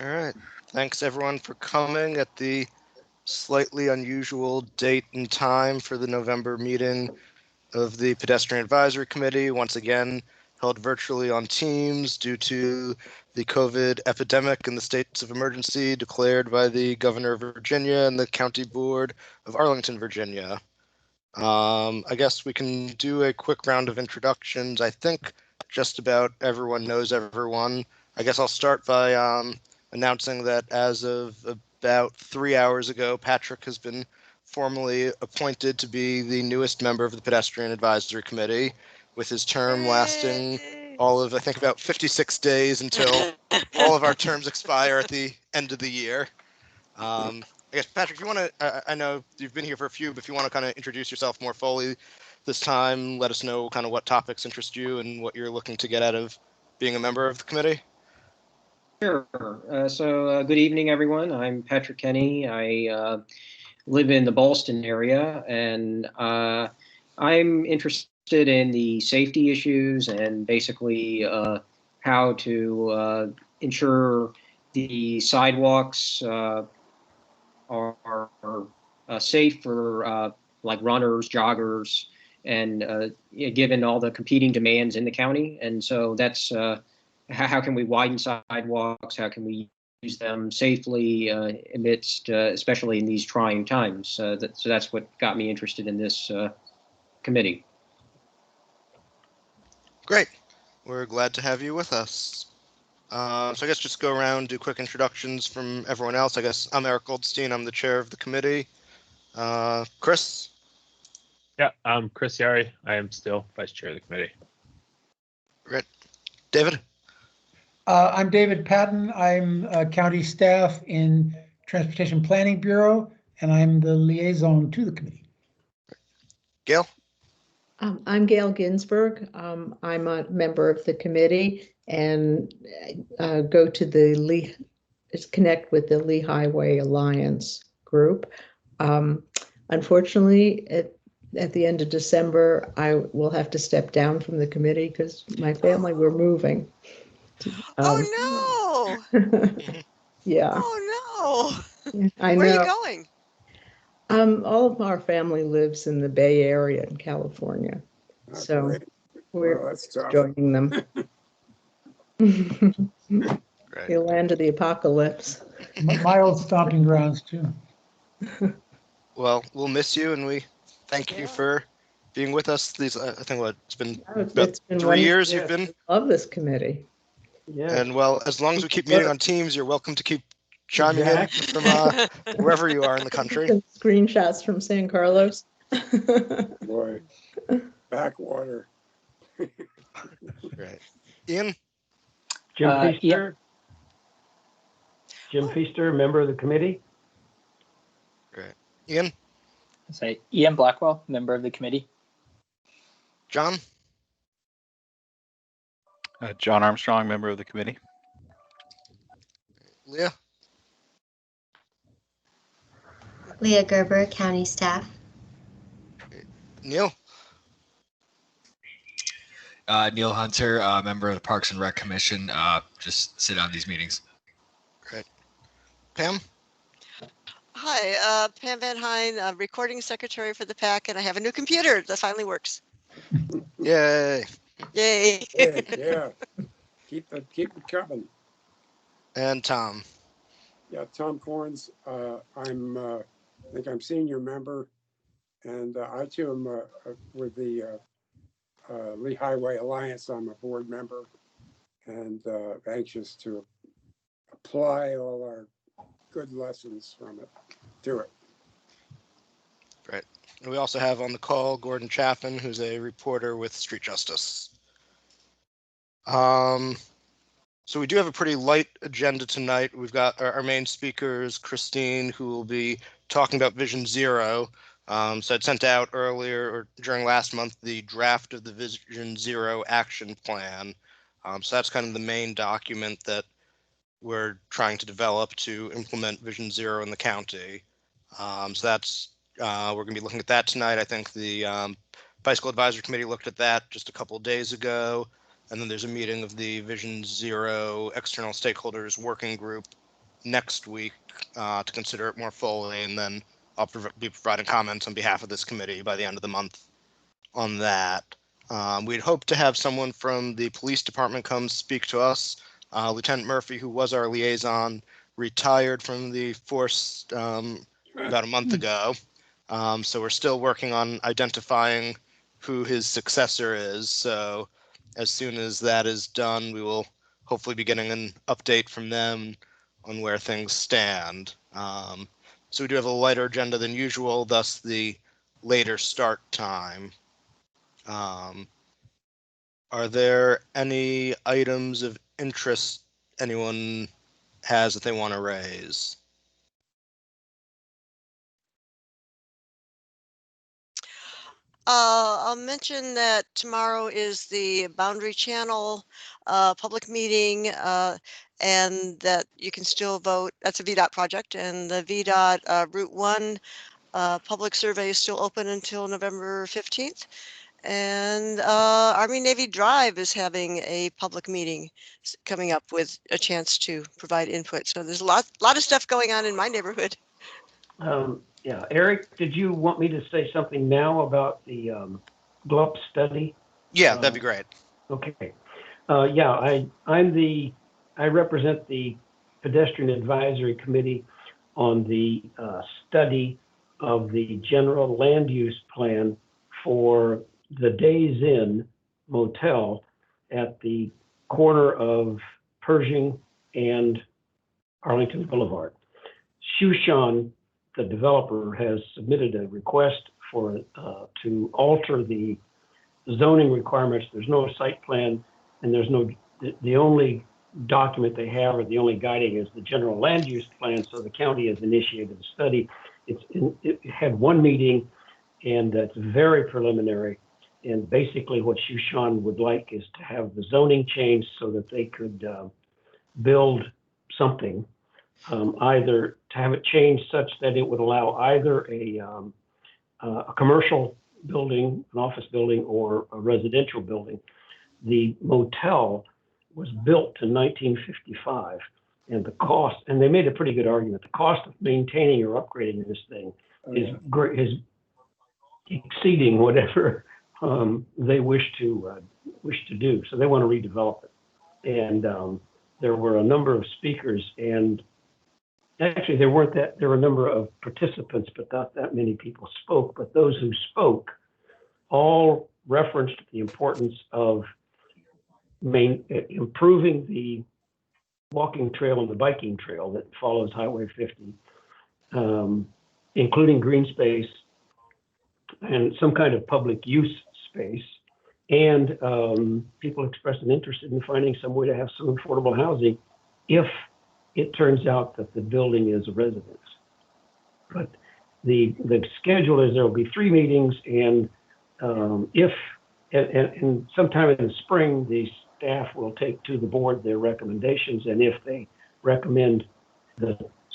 All right. Thanks everyone for coming at the slightly unusual date and time for the November meeting of the Pedestrian Advisory Committee, once again held virtually on Teams due to the COVID epidemic and the states of emergency declared by the Governor of Virginia and the County Board of Arlington, Virginia. I guess we can do a quick round of introductions. I think just about everyone knows everyone. I guess I'll start by announcing that as of about 3 hours ago, Patrick has been formally appointed to be the newest member of the Pedestrian Advisory Committee, with his term lasting all of, I think, about 56 days until all of our terms expire at the end of the year. I guess, Patrick, if you want to, I know you've been here for a few, but if you want to kind of introduce yourself more fully this time, let us know kind of what topics interest you and what you're looking to get out of being a member of the committee. Sure. Good evening, everyone. I'm Patrick Kenny. I live in the Ballston area, and I'm interested in the safety issues and basically how to ensure the sidewalks are safe for like runners, joggers, and given all the competing demands in the county. And so that's how can we widen sidewalks? How can we use them safely amidst, especially in these trying times? So that's what got me interested in this committee. Great. We're glad to have you with us. So I guess just go around, do quick introductions from everyone else. I guess I'm Eric Goldstein. I'm the chair of the committee. Chris? Yeah, I'm Chris Yari. I am still vice chair of the committee. Great. David? I'm David Patton. I'm county staff in Transportation Planning Bureau, and I'm the liaison to the committee. Gail? I'm Gail Ginsberg. I'm a member of the committee and go to the connect with the Lee Highway Alliance group. Unfortunately, at the end of December, I will have to step down from the committee because my family were moving. Oh no! Yeah. Oh no! I know. Where are you going? All of our family lives in the Bay Area in California, so we're joining them. The land of the apocalypse. My old stomping grounds too. Well, we'll miss you, and we thank you for being with us. These, I think, it's been about 3 years you've been. I love this committee. Yeah. And well, as long as we keep meeting on Teams, you're welcome to keep chiming in from wherever you are in the country. Screenshots from San Carlos. Boy, backwater. Right. Ian? Jim Feaster. Jim Feaster, member of the committee. Great. Ian? Say Ian Blackwell, member of the committee. John? John Armstrong, member of the committee. Leah? Leah Gerber, county staff. Neil? Neil Hunter, member of the Parks and Rec Commission, just sit on these meetings. Great. Pam? Hi, Pam Van Hine, recording secretary for the PAC, and I have a new computer that finally works. Yay. Yay. Yeah. Keep it coming. And Tom? Yeah, Tom Corns. I think I'm senior member, and I too am with the Lee Highway Alliance. I'm a board member, and anxious to apply all our good lessons from it to it. Great. And we also have on the call Gordon Chaffin, who's a reporter with Street Justice. So we do have a pretty light agenda tonight. We've got our main speakers, Christine, who will be talking about Vision Zero. So I'd sent out earlier or during last month the draft of the Vision Zero action plan. So that's kind of the main document that we're trying to develop to implement Vision Zero in the county. So that's we're going to be looking at that tonight. I think the Bicycle Advisory Committee looked at that just a couple of days ago. And then there's a meeting of the Vision Zero External Stakeholders Working Group next week to consider it more fully, and then I'll be providing comments on behalf of this committee by the end of the month on that. We'd hope to have someone from the police department come speak to us. Lieutenant Murphy, who was our liaison, retired from the force about a month ago. So we're still working on identifying who his successor is. So as soon as that is done, we will hopefully be getting an update from them on where things stand. So we do have a lighter agenda than usual, thus the later start time. Are there any items of interest anyone has that they want to raise? I'll mention that tomorrow is the Boundary Channel public meeting, and that you can still vote. That's a VDOT project, and the VDOT Route 1 public survey is still open until November 15th. And Army Navy Drive is having a public meeting coming up with a chance to provide input. So there's a lot of stuff going on in my neighborhood. Yeah, Eric, did you want me to say something now about the GLUP study? Yeah, that'd be great. Okay. Yeah, I represent the Pedestrian Advisory Committee on the study of the general land use plan for the Days Inn Motel at the corner of Pershing and Arlington Boulevard. Shushan, the developer, has submitted a request for to alter the zoning requirements. There's no site plan, and there's no, the only document they have, or the only guiding, is the general land use plan. So the county has initiated a study. It had one meeting, and it's very preliminary. And basically what Shushan would like is to have the zoning changed so that they could build something, either to have it changed such that it would allow either a commercial building, an office building, or a residential building. The motel was built in 1955, and the cost, and they made a pretty good argument, the cost of maintaining or upgrading this thing is great, is exceeding whatever they wish to do. So they want to redevelop it. And there were a number of speakers, and actually there were a number of participants, but not that many people spoke. But those who spoke all referenced the importance of improving the walking trail and the biking trail that follows Highway 50, including green space and some kind of public use space. And people expressed an interest in finding some way to have some affordable housing if it turns out that the building is a residence. But the schedule is there will be 3 meetings, and and sometime in the spring, the staff will take to the board their recommendations, and if they recommend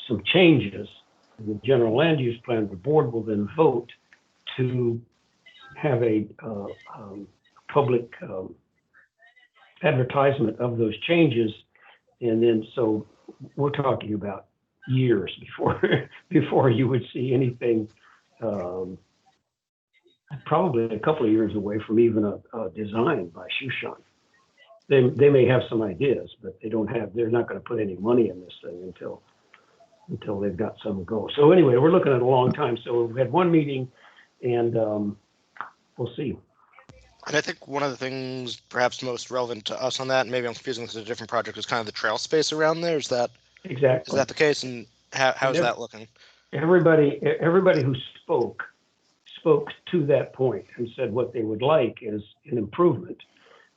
some changes in the general land use plan, the board will then vote to have a public advertisement of those changes. And then, so we're talking about years before you would see anything, probably a couple of years away from even a design by Shushan. They may have some ideas, but they're not going to put any money in this thing until they've got some go. So anyway, we're looking at a long time. So we had one meeting, and we'll see. And I think one of the things perhaps most relevant to us on that, and maybe I'm confusing this with a different project, is kind of the trail space around there. Is that exactly? Is that the case? And how's that looking? Everybody who spoke to that point and said what they would like is an improvement.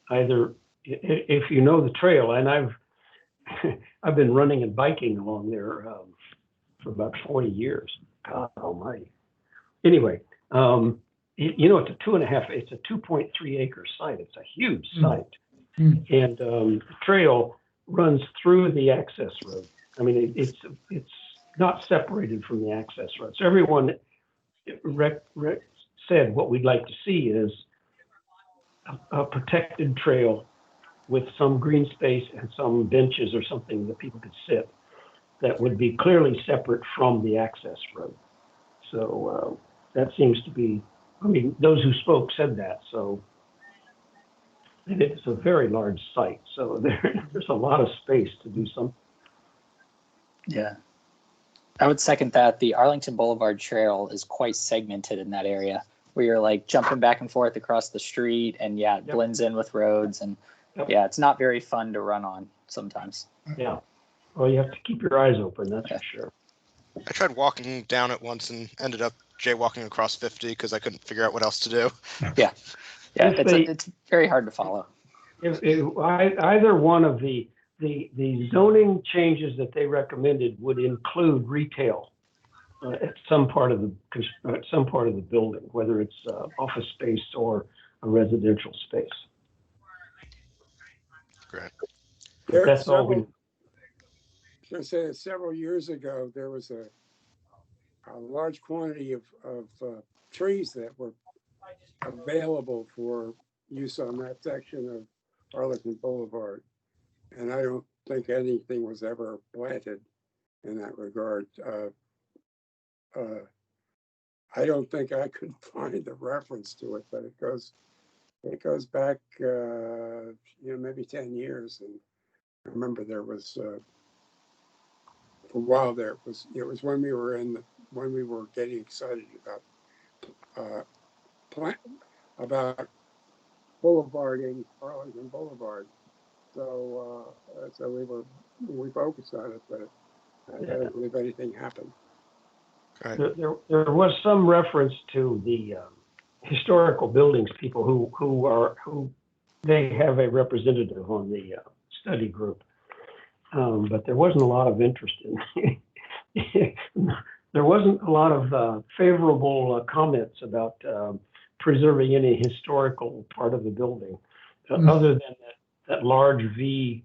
Either, if you know the trail, and I've been running and biking along there for about 40 years. God almighty. Anyway, it's a 2.3 acre site. It's a huge site. And the trail runs through the access road. I mean, it's not separated from the access road. So everyone said what we'd like to see is a protected trail with some green space and some benches or something that people could sit. that would be clearly separate from the access road. So that seems to be, I mean, those who spoke said that. So and it's a very large site. So there's a lot of space to do something. Yeah. I would second that. The Arlington Boulevard Trail is quite segmented in that area where you're like jumping back and forth across the street, and yeah, it blends in with roads, and yeah, it's not very fun to run on sometimes. Yeah. Well, you have to keep your eyes open, that's for sure. I tried walking down it once and ended up jaywalking across 50 because I couldn't figure out what else to do. Yeah. Yeah, it's very hard to follow. Either one of the zoning changes that they recommended would include retail at some part of the building, whether it's office space or a residential space. Great. That's all we. I was going to say that several years ago there was a large quantity of trees that were available for use on that section of Arlington Boulevard, and I don't think anything was ever planted in that regard. I don't think I could find the reference to it, but it goes back, maybe 10 years. And I remember there was for a while it was when we were getting excited about boulevarding Arlington Boulevard. So we focused on it, but I don't believe anything happened. There was some reference to the historical buildings people who they have a representative on the study group, but there wasn't a lot of interest in. There wasn't a lot of favorable comments about preserving any historical part of the building, other than that large V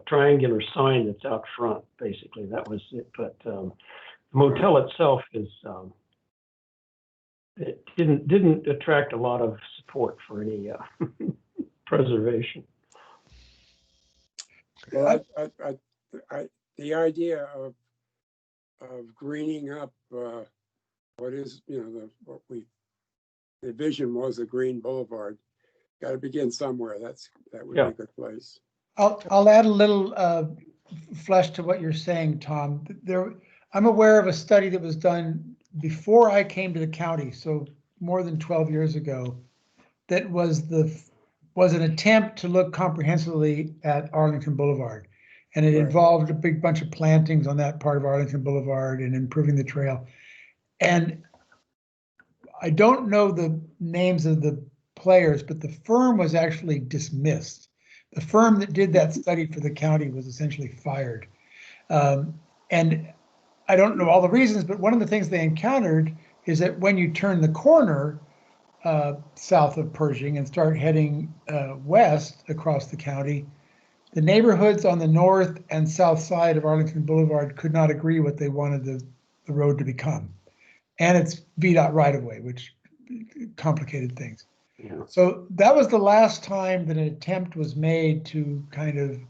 triangular sign that's out front. Basically, that was it. But the motel itself it didn't attract a lot of support for any preservation. Well, the idea of greening up what is the vision was a green boulevard. Got to begin somewhere. That would be a good place. I'll add a little flesh to what you're saying, Tom. I'm aware of a study that was done before I came to the county, so more than 12 years ago, that was an attempt to look comprehensively at Arlington Boulevard. And it involved a big bunch of plantings on that part of Arlington Boulevard and improving the trail. And I don't know the names of the players, but the firm was actually dismissed. The firm that did that study for the county was essentially fired. And I don't know all the reasons, but one of the things they encountered is that when you turn the corner south of Pershing and start heading west across the county, the neighborhoods on the north and south side of Arlington Boulevard could not agree what they wanted the road to become. And it's VDOT right-of-way, which complicated things. Yeah. So that was the last time that an attempt was made to kind of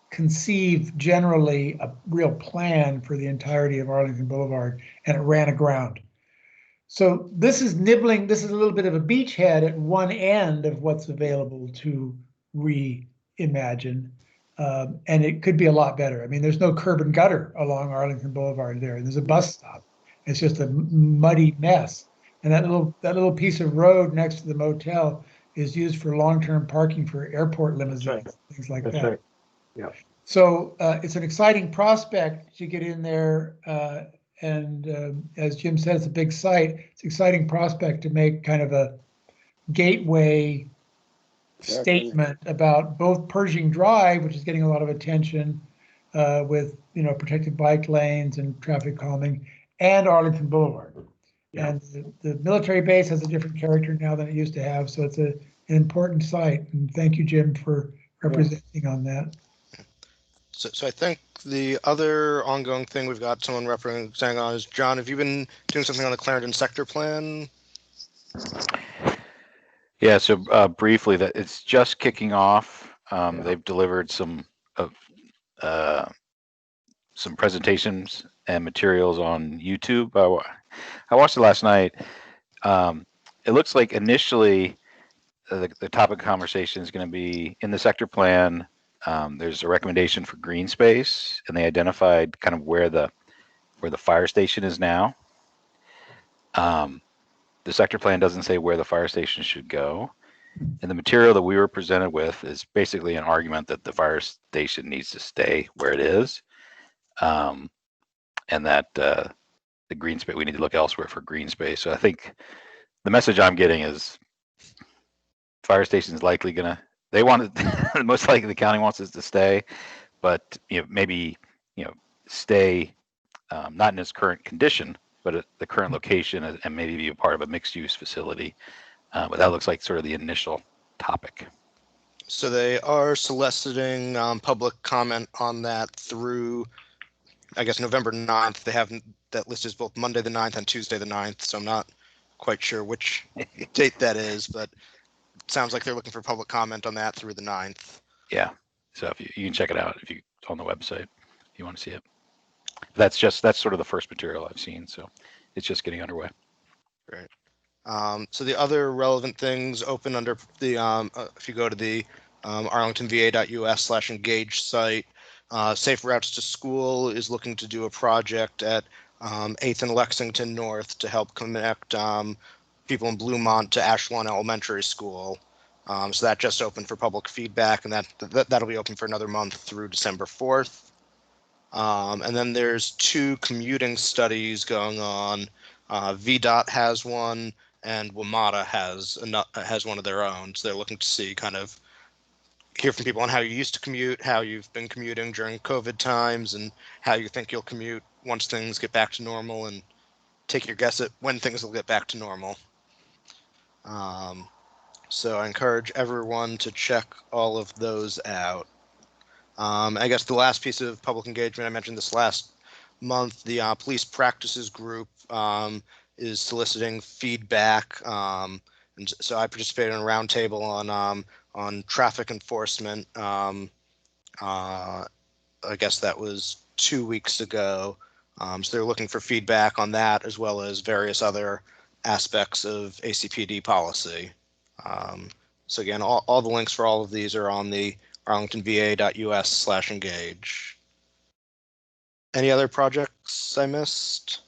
conceive generally a real plan for the entirety of Arlington Boulevard, and it ran aground. So this is a little bit of a beachhead at one end of what's available to reimagine. And it could be a lot better. I mean, there's no curb and gutter along Arlington Boulevard there. There's a bus stop. It's just a muddy mess. And that little piece of road next to the motel is used for long-term parking for airport limousines, things like that. Right. Yeah. So it's an exciting prospect to get in there. And as Jim said, it's a big site. It's an exciting prospect to make kind of a gateway statement about both Pershing Drive, which is getting a lot of attention with protected bike lanes and traffic calming, and Arlington Boulevard. Yeah. And the military base has a different character now than it used to have, so it's an important site. And thank you, Jim, for representing on that. So I think the other ongoing thing we've got someone representing on is John. Have you been doing something on the Clarendon sector plan? Yeah, so briefly, that it's just kicking off. They've delivered some some presentations and materials on YouTube. I watched it last night. It looks like initially the topic of conversation is going to be in the sector plan. There's a recommendation for green space, and they identified kind of where the fire station is now. The sector plan doesn't say where the fire station should go. And the material that we were presented with is basically an argument that the fire station needs to stay where it is. And that the green space, we need to look elsewhere for green space. So I think the message I'm getting is fire station is likely gonna, they want it, most likely the county wants us to stay, but maybe stay not in its current condition, but at the current location, and maybe be a part of a mixed use facility. But that looks like sort of the initial topic. So they are soliciting public comment on that through, I guess, November 9th. They have that list is both Monday the 9th and Tuesday the 9th. So I'm not quite sure which date that is, but it sounds like they're looking for public comment on that through the 9th. Yeah. So if you can check it out if you on the website if you want to see it. That's sort of the first material I've seen. So it's just getting underway. Great. So the other relevant things open under the, if you go to the arlingtonva.us/engage site, Safe Routes to School is looking to do a project at 8th and Lexington North to help connect people in Bluemont to Ashland Elementary School. So that just opened for public feedback, and that'll be open for another month through December 4th. And then there's 2 commuting studies going on. VDOT has one, and WMATA has one of their own. So they're looking to see, kind of hear from people on how you used to commute, how you've been commuting during COVID times, and how you think you'll commute once things get back to normal, and take your guess at when things will get back to normal. So I encourage everyone to check all of those out. I guess the last piece of public engagement, I mentioned this last month, the police practices group is soliciting feedback. And so I participated in a roundtable on traffic enforcement. I guess that was 2 weeks ago. So they're looking for feedback on that, as well as various other aspects of ACPD policy. So again, all the links for all of these are on the arlingtonva.us/engage. Any other projects I missed?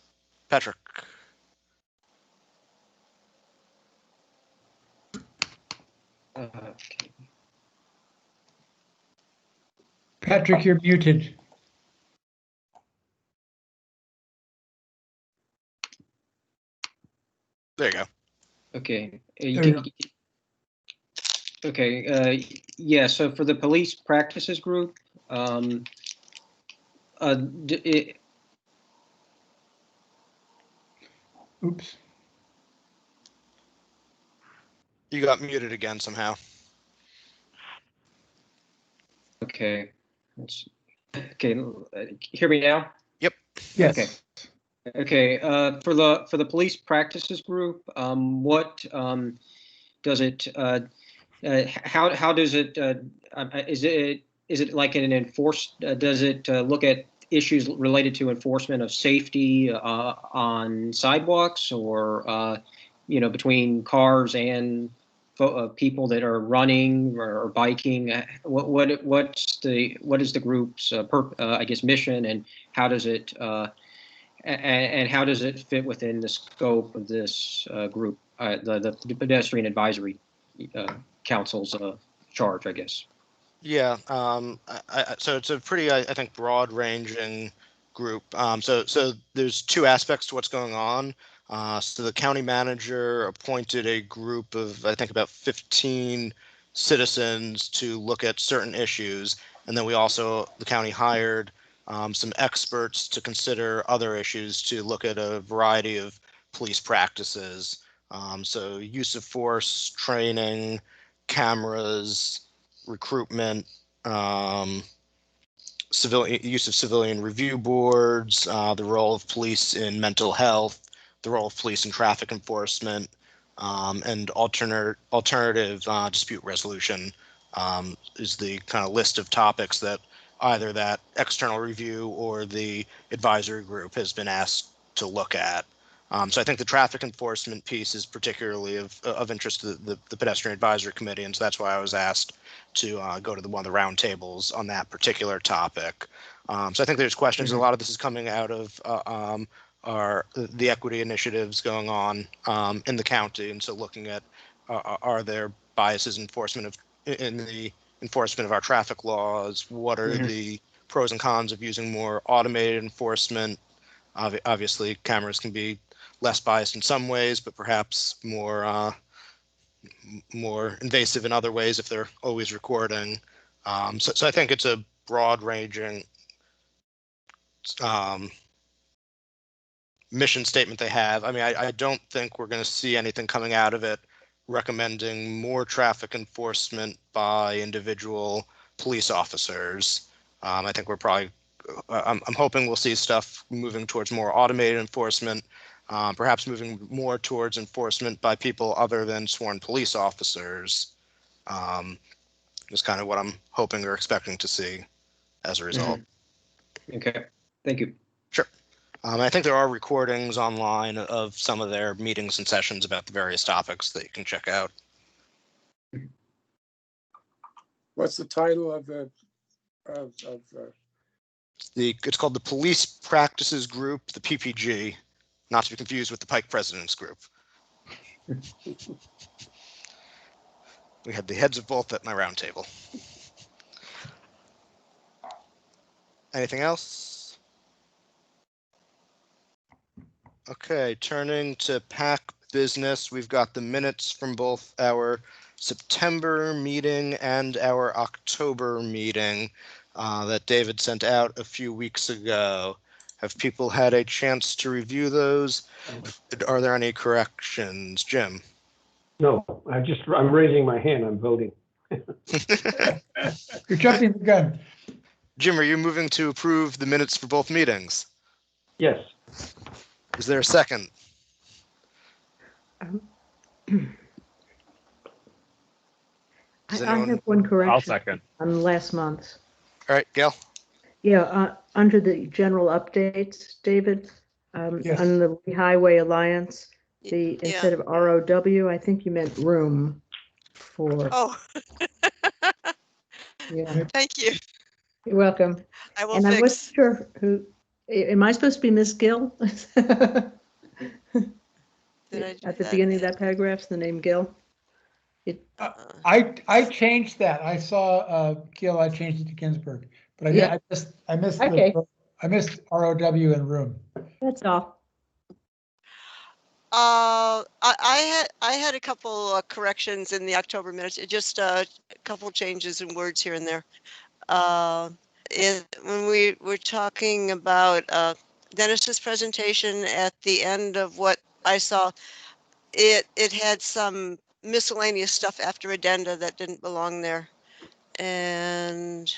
Patrick. Okay. Patrick, you're muted. There you go. Okay. There you Okay. Yeah. So for the police practices group, Oops. You got muted again somehow. Okay. Okay. Hear me now? Yep. Yes. Okay. Okay. For the police practices group, what does it? How does it? Is it like an enforced? Does it look at issues related to enforcement of safety on sidewalks, or between cars and people that are running or biking? What is the group's I guess mission, and how does it and how does it fit within the scope of this group, the Pedestrian Advisory Council's charge, I guess? Yeah. So it's a pretty, I think, broad-ranging group. So there's 2 aspects to what's going on. So the county manager appointed a group of, I think, about 15 citizens to look at certain issues, and then the county hired some experts to consider other issues, to look at a variety of police practices. So use of force, training, cameras, recruitment, use of civilian review boards, the role of police in mental health, the role of police in traffic enforcement, and alternative dispute resolution is the kind of list of topics that either that external review or the advisory group has been asked to look at. So I think the traffic enforcement piece is particularly of interest to the Pedestrian Advisory Committee, and so that's why I was asked to go to one of the roundtables on that particular topic. So I think there's questions. A lot of this is coming out of the equity initiatives going on in the county, and so looking at are there biases in the enforcement of our traffic laws? What are the pros and cons of using more automated enforcement? Obviously, cameras can be less biased in some ways, but perhaps more invasive in other ways if they're always recording. So I think it's a broad-ranging mission statement they have. I mean, I don't think we're going to see anything coming out of it recommending more traffic enforcement by individual police officers. I think we're probably, I'm hoping we'll see stuff moving towards more automated enforcement, perhaps moving more towards enforcement by people other than sworn police officers. Is kind of what I'm hoping or expecting to see as a result. Okay, thank you. Sure. I think there are recordings online of some of their meetings and sessions about the various topics that you can check out. What's the title of the It's called the Police Practices Group, the PPG, not to be confused with the Pike President's Group. We had the heads of both at my round table. Anything else? Okay, turning to PAC business, we've got the minutes from both our September meeting and our October meeting that David sent out a few weeks ago. Have people had a chance to review those? Are there any corrections? Jim? No, I'm raising my hand. I'm voting. You're jumping the gun. Jim, are you moving to approve the minutes for both meetings? Yes. Is there a second? I have one correction. I'll second. On last month's. All right, Gail? Yeah, under the general updates, David, Yes. on the Highway Alliance, instead of ROW, I think you meant room for. Oh, Yeah, thank you. you're welcome. I will And I fix. wasn't sure who, am I supposed to be Miss Gill? Did I do At the that? beginning of that paragraph, the name Gill? I changed that. I saw Gil, I changed it to Ginsburg, but Yeah. I missed Okay. I missed ROW and room. That's all. I had a couple corrections in the October minutes. It just a couple changes in words here and there. When we were talking about Dennis's presentation at the end of what I saw, it had some miscellaneous stuff after addenda that didn't belong there, and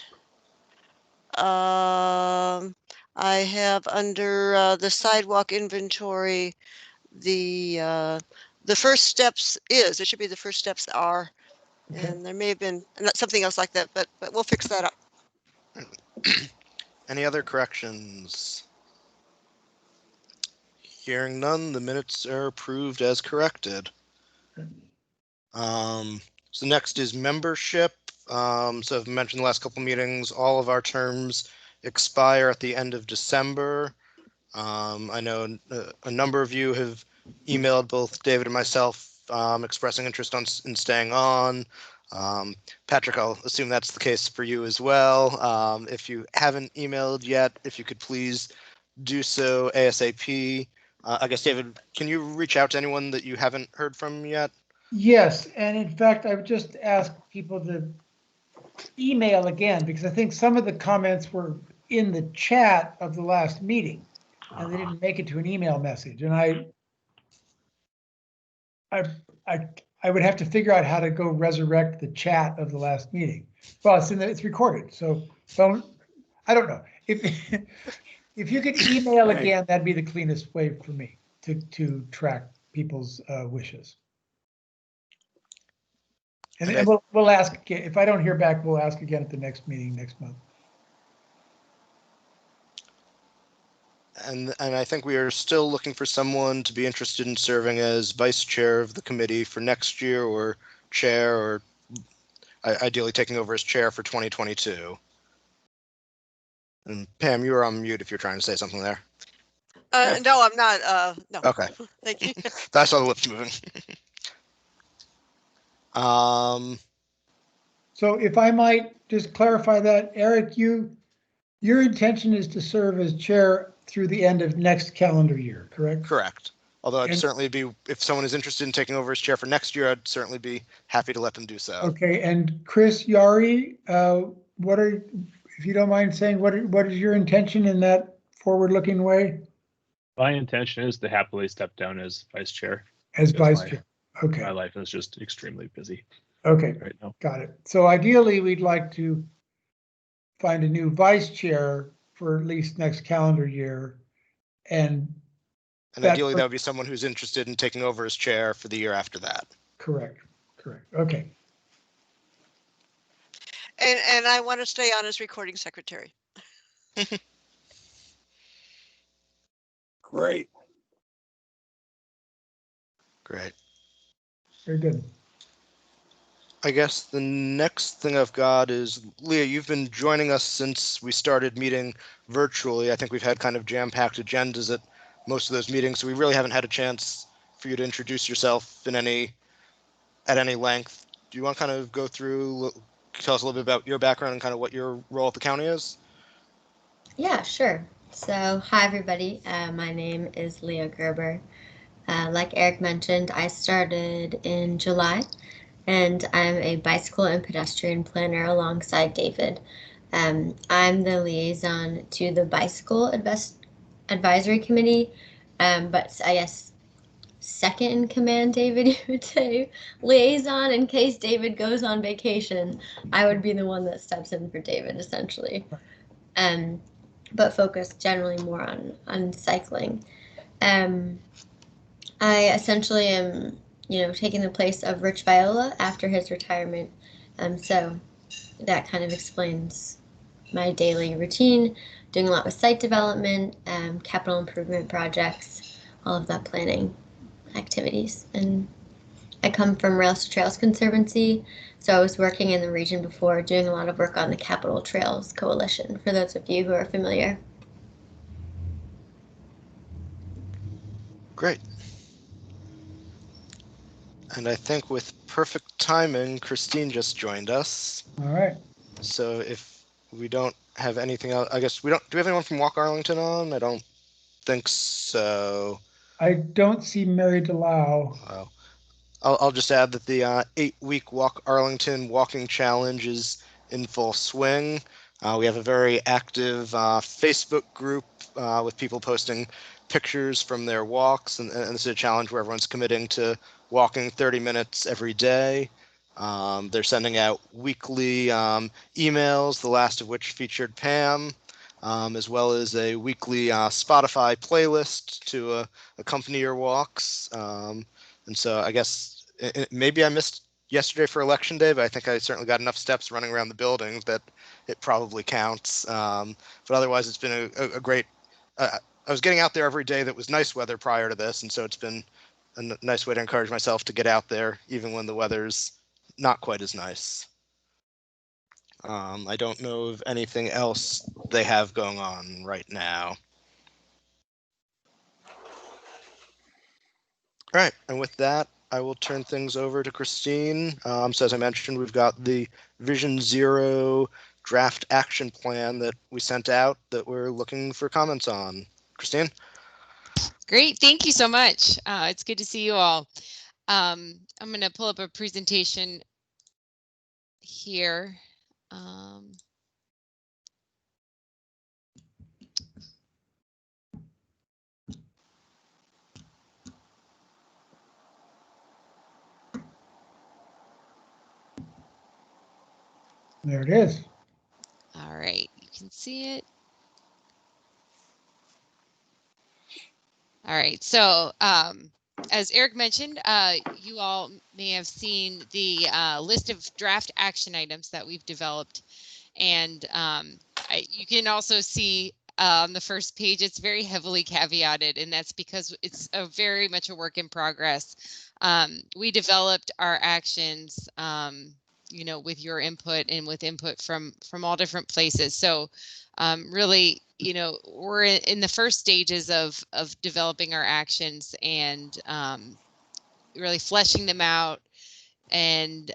I have under the sidewalk inventory, the first steps it should be the first steps are, Okay. and there may have been something else like that, but we'll fix that up. Any other corrections? Hearing none, the minutes are approved as corrected. So next is membership. So I've mentioned the last couple meetings, all of our terms expire at the end of December. I know a number of you have emailed both David and myself expressing interest in staying on. Patrick, I'll assume that's the case for you as well. If you haven't emailed yet, if you could please do so ASAP. I guess, David, can you reach out to anyone that you haven't heard from yet? Yes, and in fact, I would just ask people to email again, because I think some of the comments were in the chat of the last meeting, and they didn't make it to an email message. And I would have to figure out how to go resurrect the chat of the last meeting. Well, it's recorded, so I don't know. If you could email again, that'd be the cleanest way for me to track people's wishes. And we'll ask, if I don't hear back, we'll ask again at the next meeting next month. And I think we are still looking for someone to be interested in serving as vice chair of the committee for next year, or chair, or ideally taking over as chair for 2022. And Pam, you are on mute if you're trying to say something there. No, I'm not. No. Okay. Thank you. I saw the lips moving. So if I might just clarify that, Eric, your intention is to serve as chair through the end of next calendar year, correct? Correct. Although I'd And- certainly be, if someone is interested in taking over as chair for next year, I'd certainly be happy to let them do so. Okay, and Chris Yari, if you don't mind saying, what is your intention in that forward-looking way? My intention is to happily step down as vice chair. As because vice chair, okay. My life is just extremely busy Okay, right now. got it. So ideally, we'd like to find a new vice chair for at least next calendar year. And ideally, that would be someone who's interested in taking over as chair for the year after that. Correct. Okay. And I want to stay on as recording secretary. Great. Great. Very good. I guess the next thing I've got is, Leah, you've been joining us since we started meeting virtually. I think we've had kind of jam-packed agendas at most of those meetings, so we really haven't had a chance for you to introduce yourself at any length. Do you want to kind of go through, tell us a little bit about your background and kind of what your role at the county is? Yeah, sure. So, hi everybody. My name is Leah Gerber. Like Eric mentioned, I started in July, and I'm a bicycle and pedestrian planner alongside David. I'm the liaison to the bicycle advisory committee, but I guess second in command, David, you would say, liaison in case David goes on vacation. I would be the one that steps in for David, essentially. But focus generally more on cycling. I essentially am, taking the place of Rich Viola after his retirement. So that kind of explains my daily routine, doing a lot with site development, capital improvement projects, all of that planning activities. And I come from Rails to Trails Conservancy, so I was working in the region before, doing a lot of work on the Capital Trails Coalition, for those of you who are familiar. Great. And I think with perfect timing, Christine just joined us. All right. So if we don't have anything else, I guess we don't, do we have anyone from Walk Arlington on? I don't think so. I don't see Mary DeLau. Well, I'll just add that the 8-week Walk Arlington walking challenge is in full swing. We have a very active Facebook group with people posting pictures from their walks, and this is a challenge where everyone's committing to walking 30 minutes every day. They're sending out weekly emails, the last of which featured Pam, as well as a weekly Spotify playlist to accompany your walks. And so I guess maybe I missed yesterday for election day, but I think I certainly got enough steps running around the building that it probably counts. But otherwise, it's been a great. I was getting out there every day that was nice weather prior to this, and so it's been a nice way to encourage myself to get out there, even when the weather's not quite as nice. I don't know of anything else they have going on right now. All right, and with that, I will turn things over to Christine. So as I mentioned, we've got the Vision Zero draft action plan that we sent out that we're looking for comments on. Christine? Great, thank you so much. It's good to see you all. I'm going to pull up a presentation here. There it is. All right, you can see it. All right, so as Eric mentioned, you all may have seen the list of draft action items that we've developed. And you can also see on the first page, it's very heavily caveated, and that's because it's very much a work in progress. We developed our actions, with your input and with input from all different places. So really, we're in the first stages of developing our actions and really fleshing them out and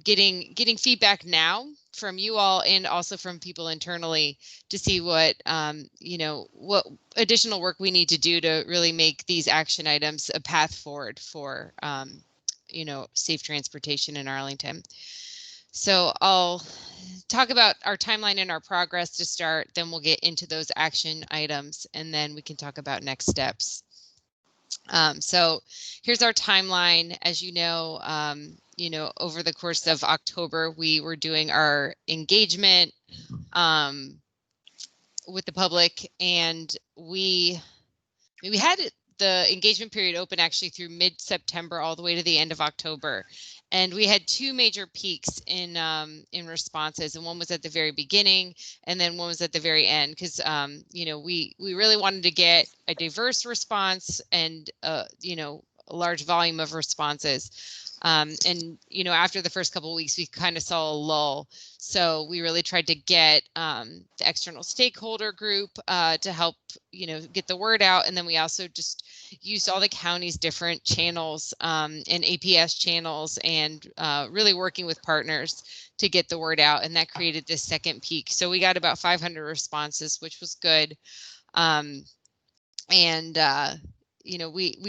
getting feedback now from you all and also from people internally to see what what additional work we need to do to really make these action items a path forward for safe transportation in Arlington. So I'll talk about our timeline and our progress to start, then we'll get into those action items, and then we can talk about next steps. So here's our timeline. As you know, over the course of October, we were doing our engagement with the public, and we had the engagement period open actually through mid-September all the way to the end of October. And we had two major peaks in responses, and one was at the very beginning, and then one was at the very end, because we really wanted to get a diverse response and a large volume of responses. And after the first couple of weeks, we kind of saw a lull. So we really tried to get the external stakeholder group to help get the word out, and then we also just used all the county's different channels and APS channels, and really working with partners to get the word out, and that created this second peak. So we got about 500 responses, which was good. We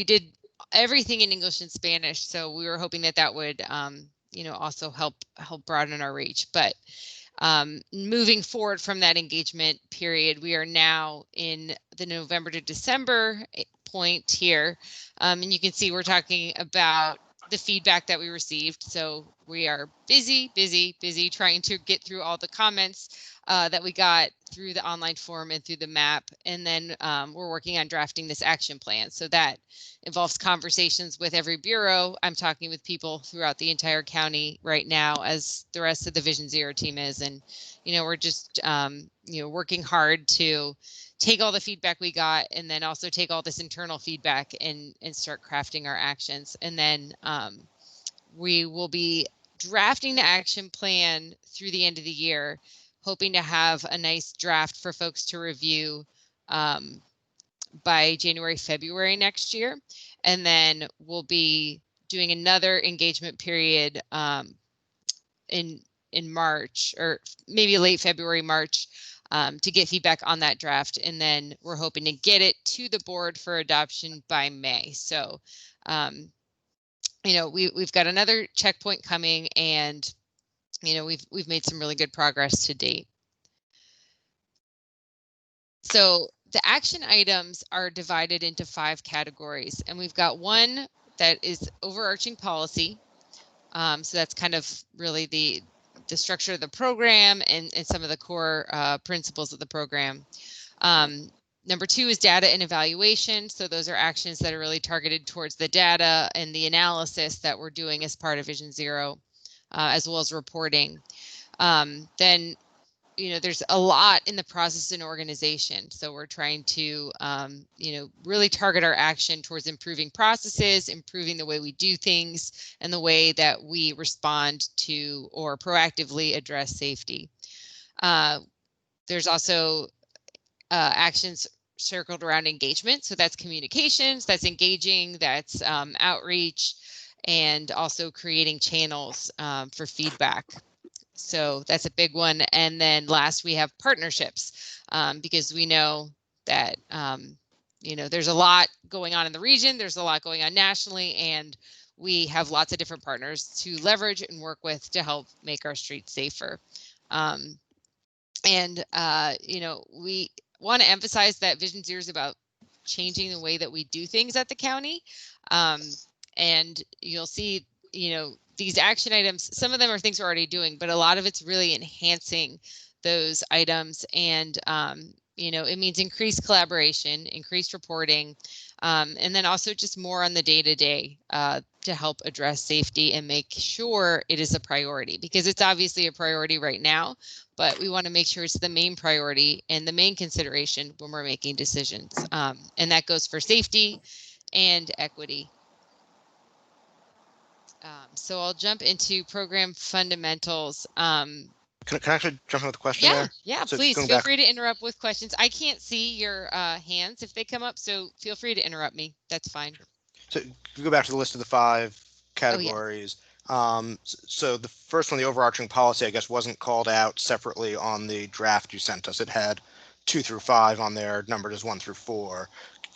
did everything in English and Spanish, so we were hoping that would also help broaden our reach. But moving forward from that engagement period, we are now in the November to December point here, and you can see we're talking about the feedback that we received. So we are busy trying to get through all the comments that we got through the online form and through the map. And then we're working on drafting this action plan. So that involves conversations with every bureau. I'm talking with people throughout the entire county right now, as the rest of the Vision Zero team is. And, we're just, working hard to take all the feedback we got, and then also take all this internal feedback and start crafting our actions. And then we will be drafting the action plan through the end of the year, hoping to have a nice draft for folks to review by January, February next year. And then we'll be doing another engagement period in March, or maybe late February, March, to get feedback on that draft. And then we're hoping to get it to the board for adoption by May. So, we've got another checkpoint coming, and we've made some really good progress to date. So the action items are divided into 5 categories, and we've got one that is overarching policy. So that's kind of really the structure of the program and some of the core principles of the program. Number 2 is data and evaluation. So those are actions that are really targeted towards the data and the analysis that we're doing as part of Vision Zero, as well as reporting. Then, there's a lot in the process and organization. So we're trying to, really target our action towards improving processes, improving the way we do things, and the way that we respond to or proactively address safety. There's also actions circled around engagement. So that's communications, that's engaging, that's outreach, and also creating channels for feedback. So that's a big one. And then last, we have partnerships, because we know that, there's a lot going on in the region, there's a lot going on nationally, and we have lots of different partners to leverage and work with to help make our streets safer. We want to emphasize that Vision Zero is about changing the way that we do things at the county. And you'll see, these action items, some of them are things we're already doing, but a lot of it's really enhancing those items and, it means increased collaboration, increased reporting, and then also just more on the day-to-day to help address safety and make sure it is a priority, because it's obviously a priority right now, but we want to make sure it's the main priority and the main consideration when we're making decisions. And that goes for safety and equity. So I'll jump into program fundamentals. Can I actually jump in with a question there? Yeah, So please going feel back- free to interrupt with questions. I can't see your hands if they come up, so feel free to interrupt me. That's fine. So if you go back to the list of the 5 Oh, categories. So the first one, the overarching policy, I guess, wasn't called out separately on the draft you sent us. It had 2 through 5 on there, numbered as 1 through 4.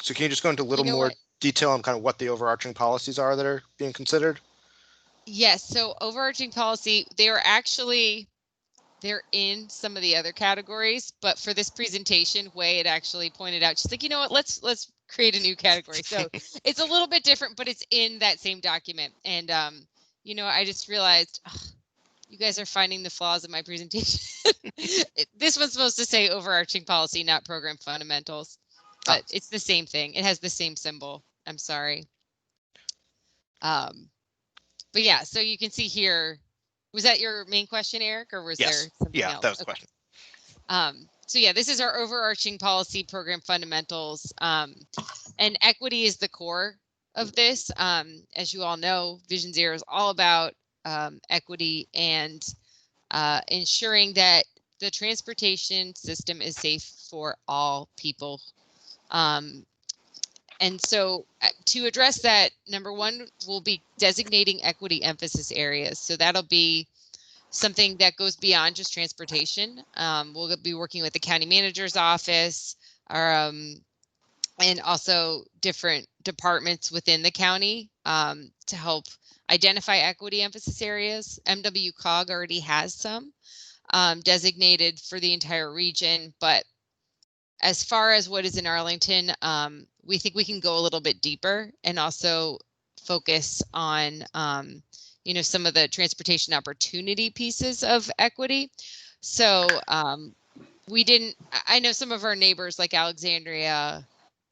So can you just go into a little more detail on kind of what the overarching policies are that are being considered? Yes. So overarching policy, they're in some of the other categories, but for this presentation, Way had actually pointed out, she's like, you know what, let's create a new category. So it's a little bit different, but it's in that same document. And I just realized you guys are finding the flaws in my presentation. This one's supposed to say overarching policy, not program fundamentals, but it's the same thing. It has the same symbol. I'm sorry. But yeah, so you can see here. Was that your main question, Eric, or was there something else? Yeah, that was the question. So yeah, this is our overarching policy program fundamentals, and equity is the core of this. As you all know, Vision Zero is all about equity and ensuring that the transportation system is safe for all people. And so to address that, number one, we'll be designating equity emphasis areas. So that'll be something that goes beyond just transportation. We'll be working with the county manager's office, and also different departments within the county to help identify equity emphasis areas. MWCOG already has some designated for the entire region, but as far as what is in Arlington, we think we can go a little bit deeper and also focus on, some of the transportation opportunity pieces of equity. So I know some of our neighbors like Alexandria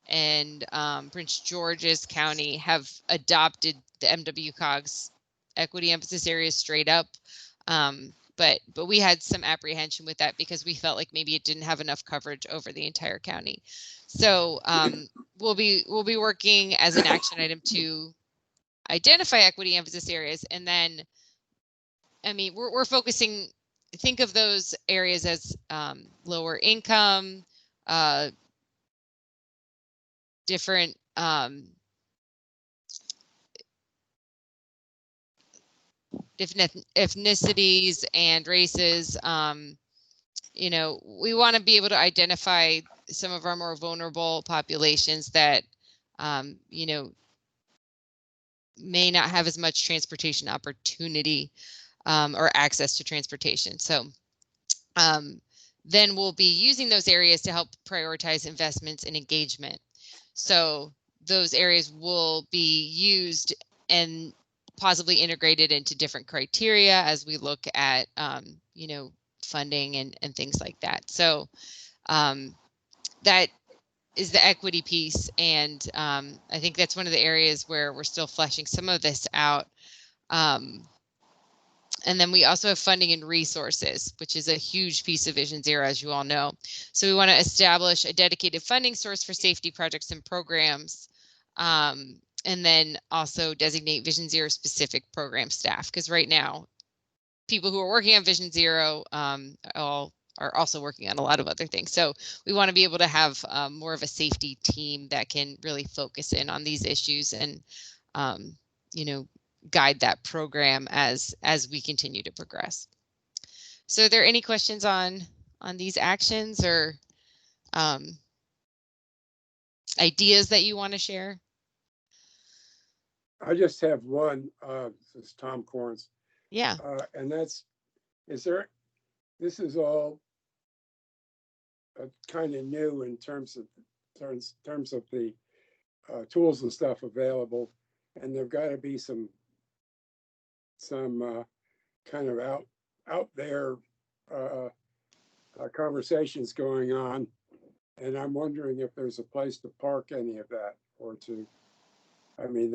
and Prince George's County have adopted the MWCOG's equity emphasis areas straight up. But we had some apprehension with that because we felt like maybe it didn't have enough coverage over the entire county. So we'll be working as an action item to identify equity emphasis areas, and then we're focusing. Think of those areas as lower income, different different ethnicities and races. We want to be able to identify some of our more vulnerable populations that, may not have as much transportation opportunity or access to transportation. So then we'll be using those areas to help prioritize investments and engagement. So those areas will be used and possibly integrated into different criteria as we look at, funding and things like that. So that is the equity piece. And I think that's one of the areas where we're still fleshing some of this out. And then we also have funding and resources, which is a huge piece of Vision Zero, as you all know. So we want to establish a dedicated funding source for safety projects and programs, and then also designate Vision Zero specific program staff, because right now, people who are working on Vision Zero are also working on a lot of other things. So we want to be able to have more of a safety team that can really focus in on these issues and, guide that program as we continue to progress. So are there any questions on these actions or ideas that you want to share? I just have one. This is Tom Corns. Yeah. And this is all kind of new in terms of the tools and stuff available, and there've got to be some kind of out there conversations going on And I'm wondering if there's a place to park any of that, or to, I mean,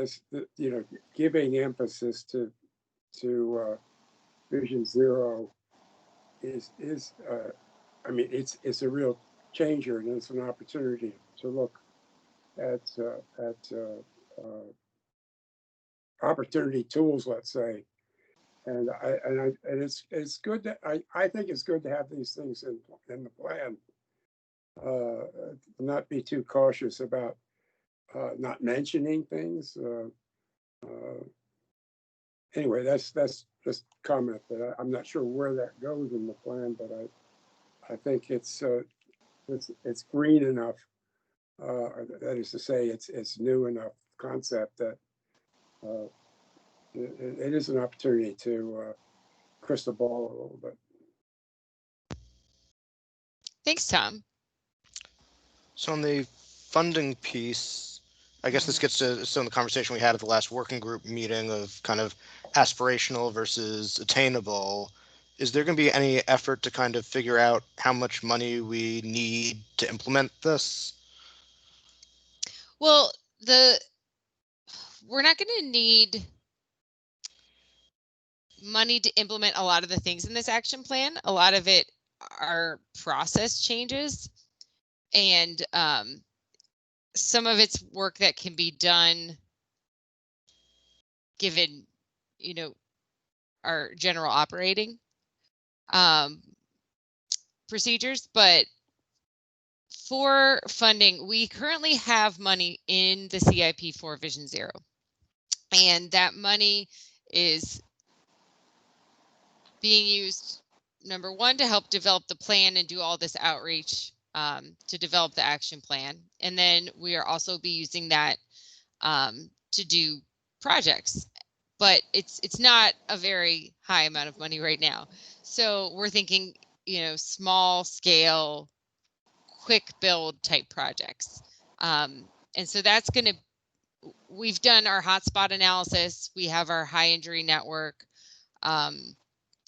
you know, giving emphasis to Vision Zero is I mean, it's a real changer, and it's an opportunity to look at opportunity tools, let's say. And it's good that I think it's good to have these things in the plan. Not be too cautious about not mentioning things. Anyway, that's just comment that I'm not sure where that goes in the plan, but I think it's green enough. That is to say, it's new enough concept that it is an opportunity to crystal ball a little bit. Thanks, Tom. So on the funding piece, I guess this gets to some of the conversation we had at the last working group meeting of kind of aspirational versus attainable. Is there going to be any effort to kind of figure out how much money we need to implement this? Well, we're not going to need money to implement a lot of the things in this action plan. A lot of it are process changes, and some of it's work that can be done given, you know, our general operating procedures. But for funding, we currently have money in the CIP for Vision Zero, and that money is being used, number one, to help develop the plan and do all this outreach to develop the action plan. And then we are also be using that to do projects, but it's not a very high amount of money right now. So we're thinking, you know, small scale, quick build type projects. And so that's going to, we've done our hotspot analysis. We have our high injury network.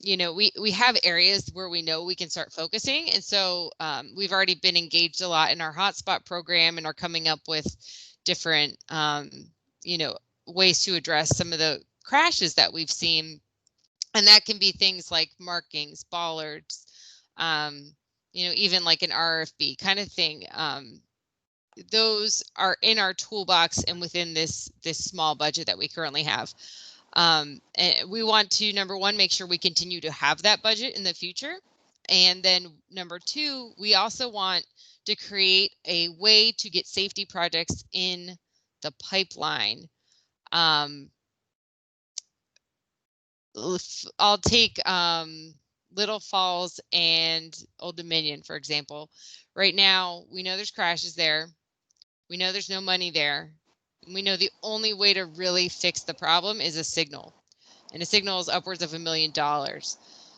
You know, we have areas where we know we can start focusing. And so we've already been engaged a lot in our hotspot program and are coming up with different, you know, ways to address some of the crashes that we've seen. And that can be things like markings, bollards, you know, even like an RFB kind of thing. Those are in our toolbox and within this small budget that we currently have. And we want to, number one, make sure we continue to have that budget in the future. And then number two, we also want to create a way to get safety projects in the pipeline. I'll take Little Falls and Old Dominion, for example. Right now, we know there's crashes there. We know there's no money there. We know the only way to really fix the problem is a signal, and a signal is upwards of $1 million.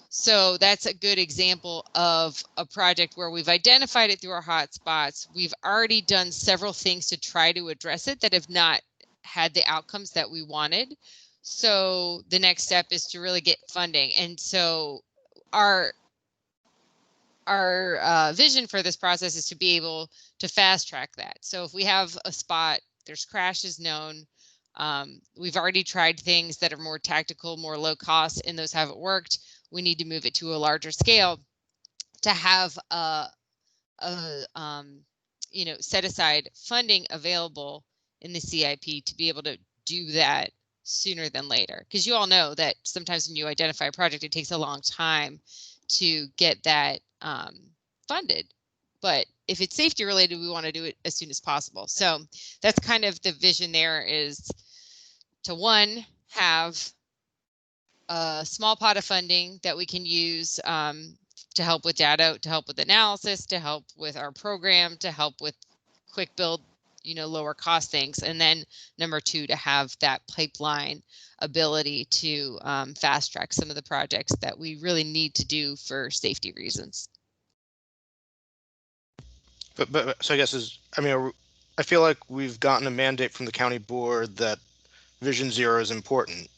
So that's a good example of a project where we've identified it through our hotspots. We've already done several things to try to address it that have not had the outcomes that we wanted. So the next step is to really get funding. And so our vision for this process is to be able to fast track that. So if we have a spot, there's crashes known, we've already tried things that are more tactical, more low cost, and those haven't worked, we need to move it to a larger scale to have you know, set aside funding available in the CIP to be able to do that sooner than later. Because you all know that sometimes when you identify a project, it takes a long time to get that funded. But if it's safety related, we want to do it as soon as possible. So that's kind of the vision there, is to, one, have a small pot of funding that we can use to help with data, to help with analysis, to help with our program, to help with quick build, you know, lower cost things. And then number two, to have that pipeline ability to fast track some of the projects that we really need to do for safety reasons. But so I guess I feel like we've gotten a mandate from the county board that Vision Zero is important.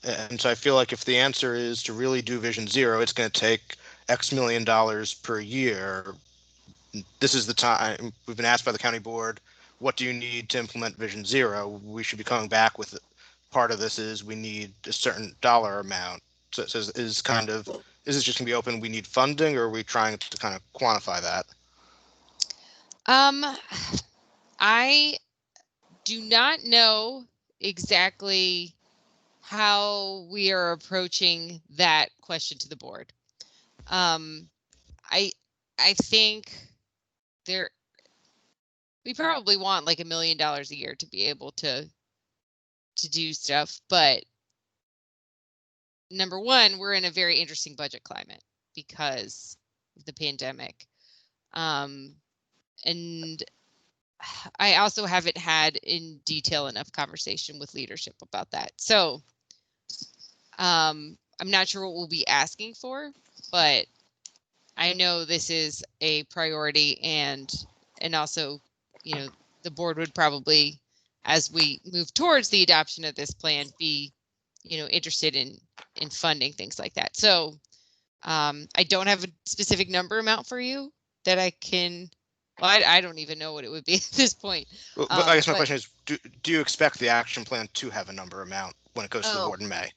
And so I feel like if the answer is to really do Vision Zero, it's going to take X million dollars per year. this is the time. We've been asked by the county board, what do you need to implement Vision Zero? We should be coming back with part of this is we need a certain dollar amount. So it says is this just gonna be open? We need funding, or are we trying to kind of quantify that? I do not know exactly how we are approaching that question to the board. I think we probably want like $1 million a year to be able to do stuff, but number one, we're in a very interesting budget climate because of the pandemic. And I also haven't had in detail enough conversation with leadership about that. So I'm not sure what we'll be asking for, but I know this is a priority, and also, the board would probably, as we move towards the adoption of this plan, be, interested in funding things like that. So I don't have a specific number amount for you that I can. Well, I don't even know what it would be at this point. But I guess my question is, do you expect the action plan to have a number amount when it goes to the board in May?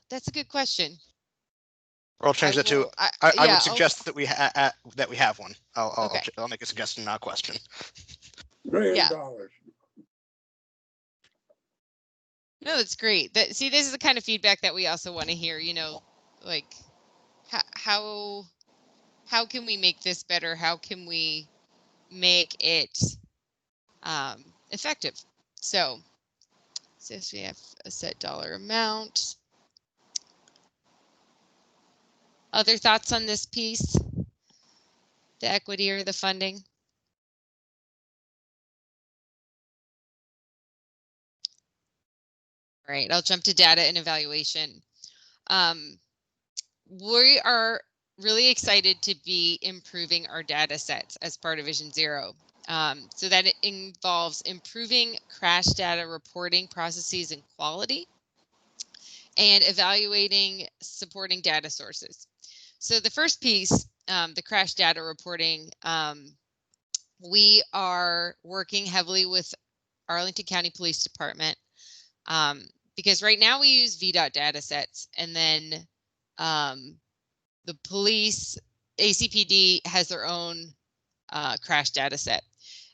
That's a good question. Or I'll change that to. I would suggest that we have one. I'll make a suggestion, not a question. $1 million. No, that's great. This is the kind of feedback that we also want to hear. Like how can we make this better? How can we make it effective? So if we have a set dollar amount. Other thoughts on this piece? The equity or the funding? All right, I'll jump to data and evaluation. We are really excited to be improving our data sets as part of Vision Zero. So that it involves improving crash data reporting processes and quality, and evaluating supporting data sources. So the first piece, the crash data reporting, we are working heavily with Arlington County Police Department because right now we use VDOT data sets, and then the police, ACPD has their own crash data set.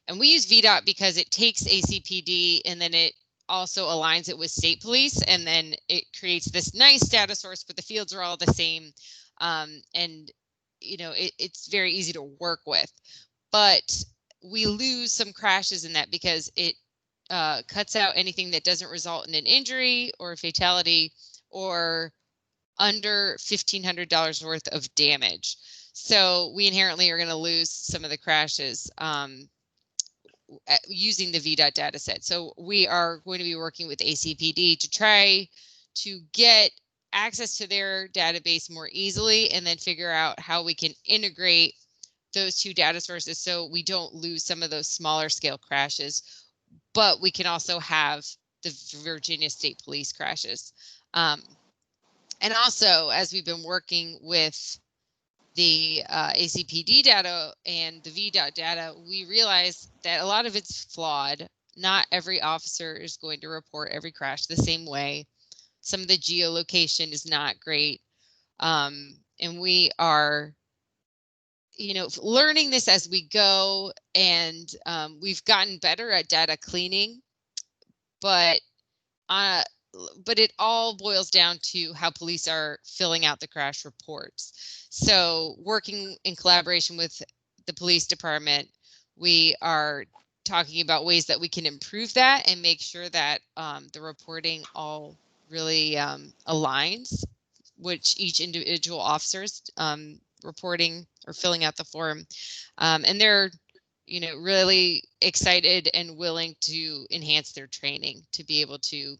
And we use VDOT because it takes ACPD and then it also aligns it with state police, and then it creates this nice data source, but the fields are all the same. And it's very easy to work with, but we lose some crashes in that because it cuts out anything that doesn't result in an injury or a fatality or under $1,500 worth of damage. So we inherently are going to lose some of the crashes using the VDOT data set. So we are going to be working with ACPD to try to get access to their database more easily, and then figure out how we can integrate those two data sources so we don't lose some of those smaller scale crashes, but we can also have the Virginia State Police crashes. And also, as we've been working with the ACPD data and the VDOT data, we realize that a lot of it's flawed. Not every officer is going to report every crash the same way. Some of the geolocation is not great. And we are, learning this as we go, and we've gotten better at data cleaning, but it all boils down to how police are filling out the crash reports. So working in collaboration with the police department, we are talking about ways that we can improve that and make sure that the reporting all really aligns, which each individual officer's reporting or filling out the form. And they're really excited and willing to enhance their training to be able to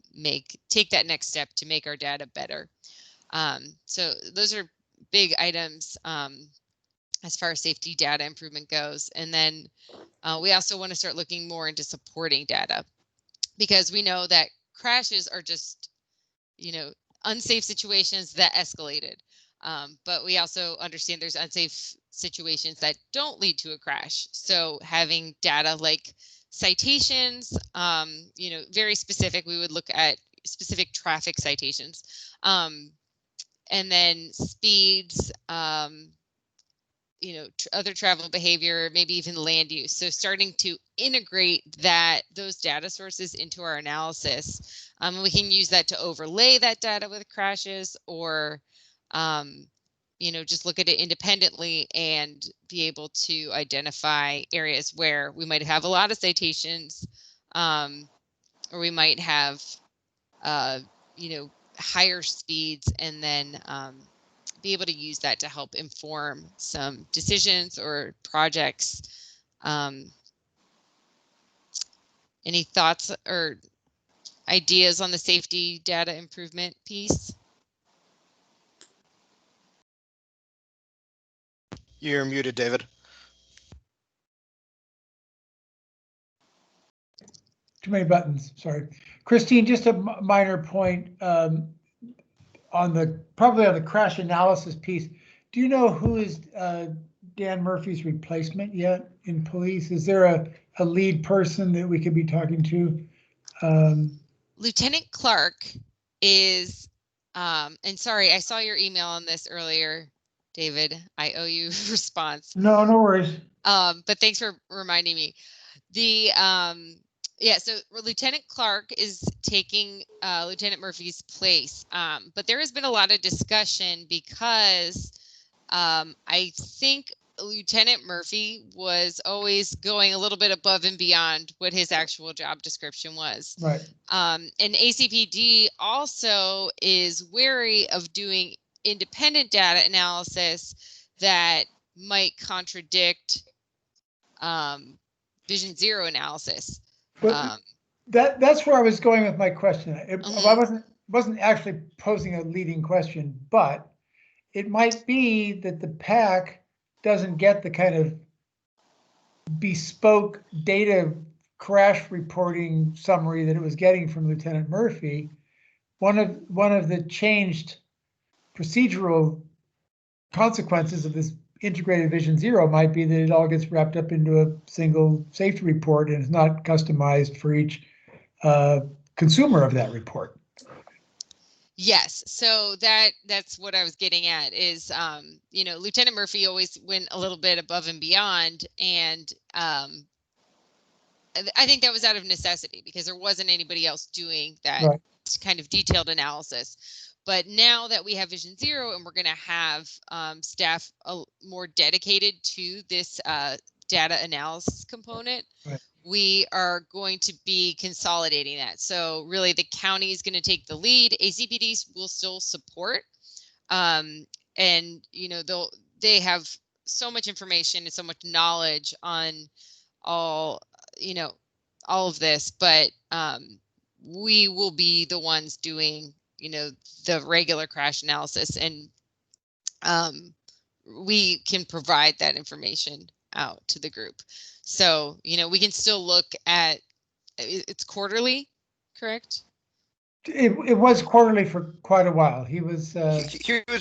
take that next step to make our data better. So those are big items as far as safety data improvement goes. And then we also want to start looking more into supporting data, because we know that crashes are just, unsafe situations that escalated. But we also understand there's unsafe situations that don't lead to a crash. So having data like citations, very specific, we would look at specific traffic citations, and then speeds, other travel behavior, maybe even land use. So starting to integrate those data sources into our analysis. We can use that to overlay that data with crashes, or just look at it independently and be able to identify areas where we might have a lot of citations, or we might have higher speeds, and then be able to use that to help inform some decisions or projects. Any thoughts or ideas on the safety data improvement piece? You're muted, David. Too many buttons, sorry. Christine, just a minor point probably on the crash analysis piece. Do you know who is Dan Murphy's replacement yet in police? Is there a lead person that we could be talking to? Lieutenant Clark is, and sorry, I saw your email on this earlier, David. I owe you a response. No worries. But thanks for reminding me. So Lieutenant Clark is taking Lieutenant Murphy's place. But there has been a lot of discussion because I think Lieutenant Murphy was always going a little bit above and beyond what his actual job description was. Right. And ACPD also is wary of doing independent data analysis that might contradict Vision Zero analysis. That's where I was going with my question. I wasn't actually posing a leading question, but it might be that the PAC doesn't get the kind of bespoke data crash reporting summary that it was getting from Lieutenant Murphy. One of the changed procedural consequences of this integrated Vision Zero might be that it all gets wrapped up into a single safety report and is not customized for each consumer of that report. Yes, so that's what I was getting at is, Lieutenant Murphy always went a little bit above and beyond, and I think that was out of necessity because there wasn't anybody else doing that kind of detailed analysis. But now that we have Vision Zero and we're going to have staff more dedicated to this data analysis component, we are going to be consolidating that. So really the county is going to take the lead. ACPD will still support. And, they have so much information and so much knowledge on all of this, but we will be the ones doing the regular crash analysis, and we can provide that information out to the group. So, we can still look at, it's quarterly, correct? It was quarterly for quite a while. He was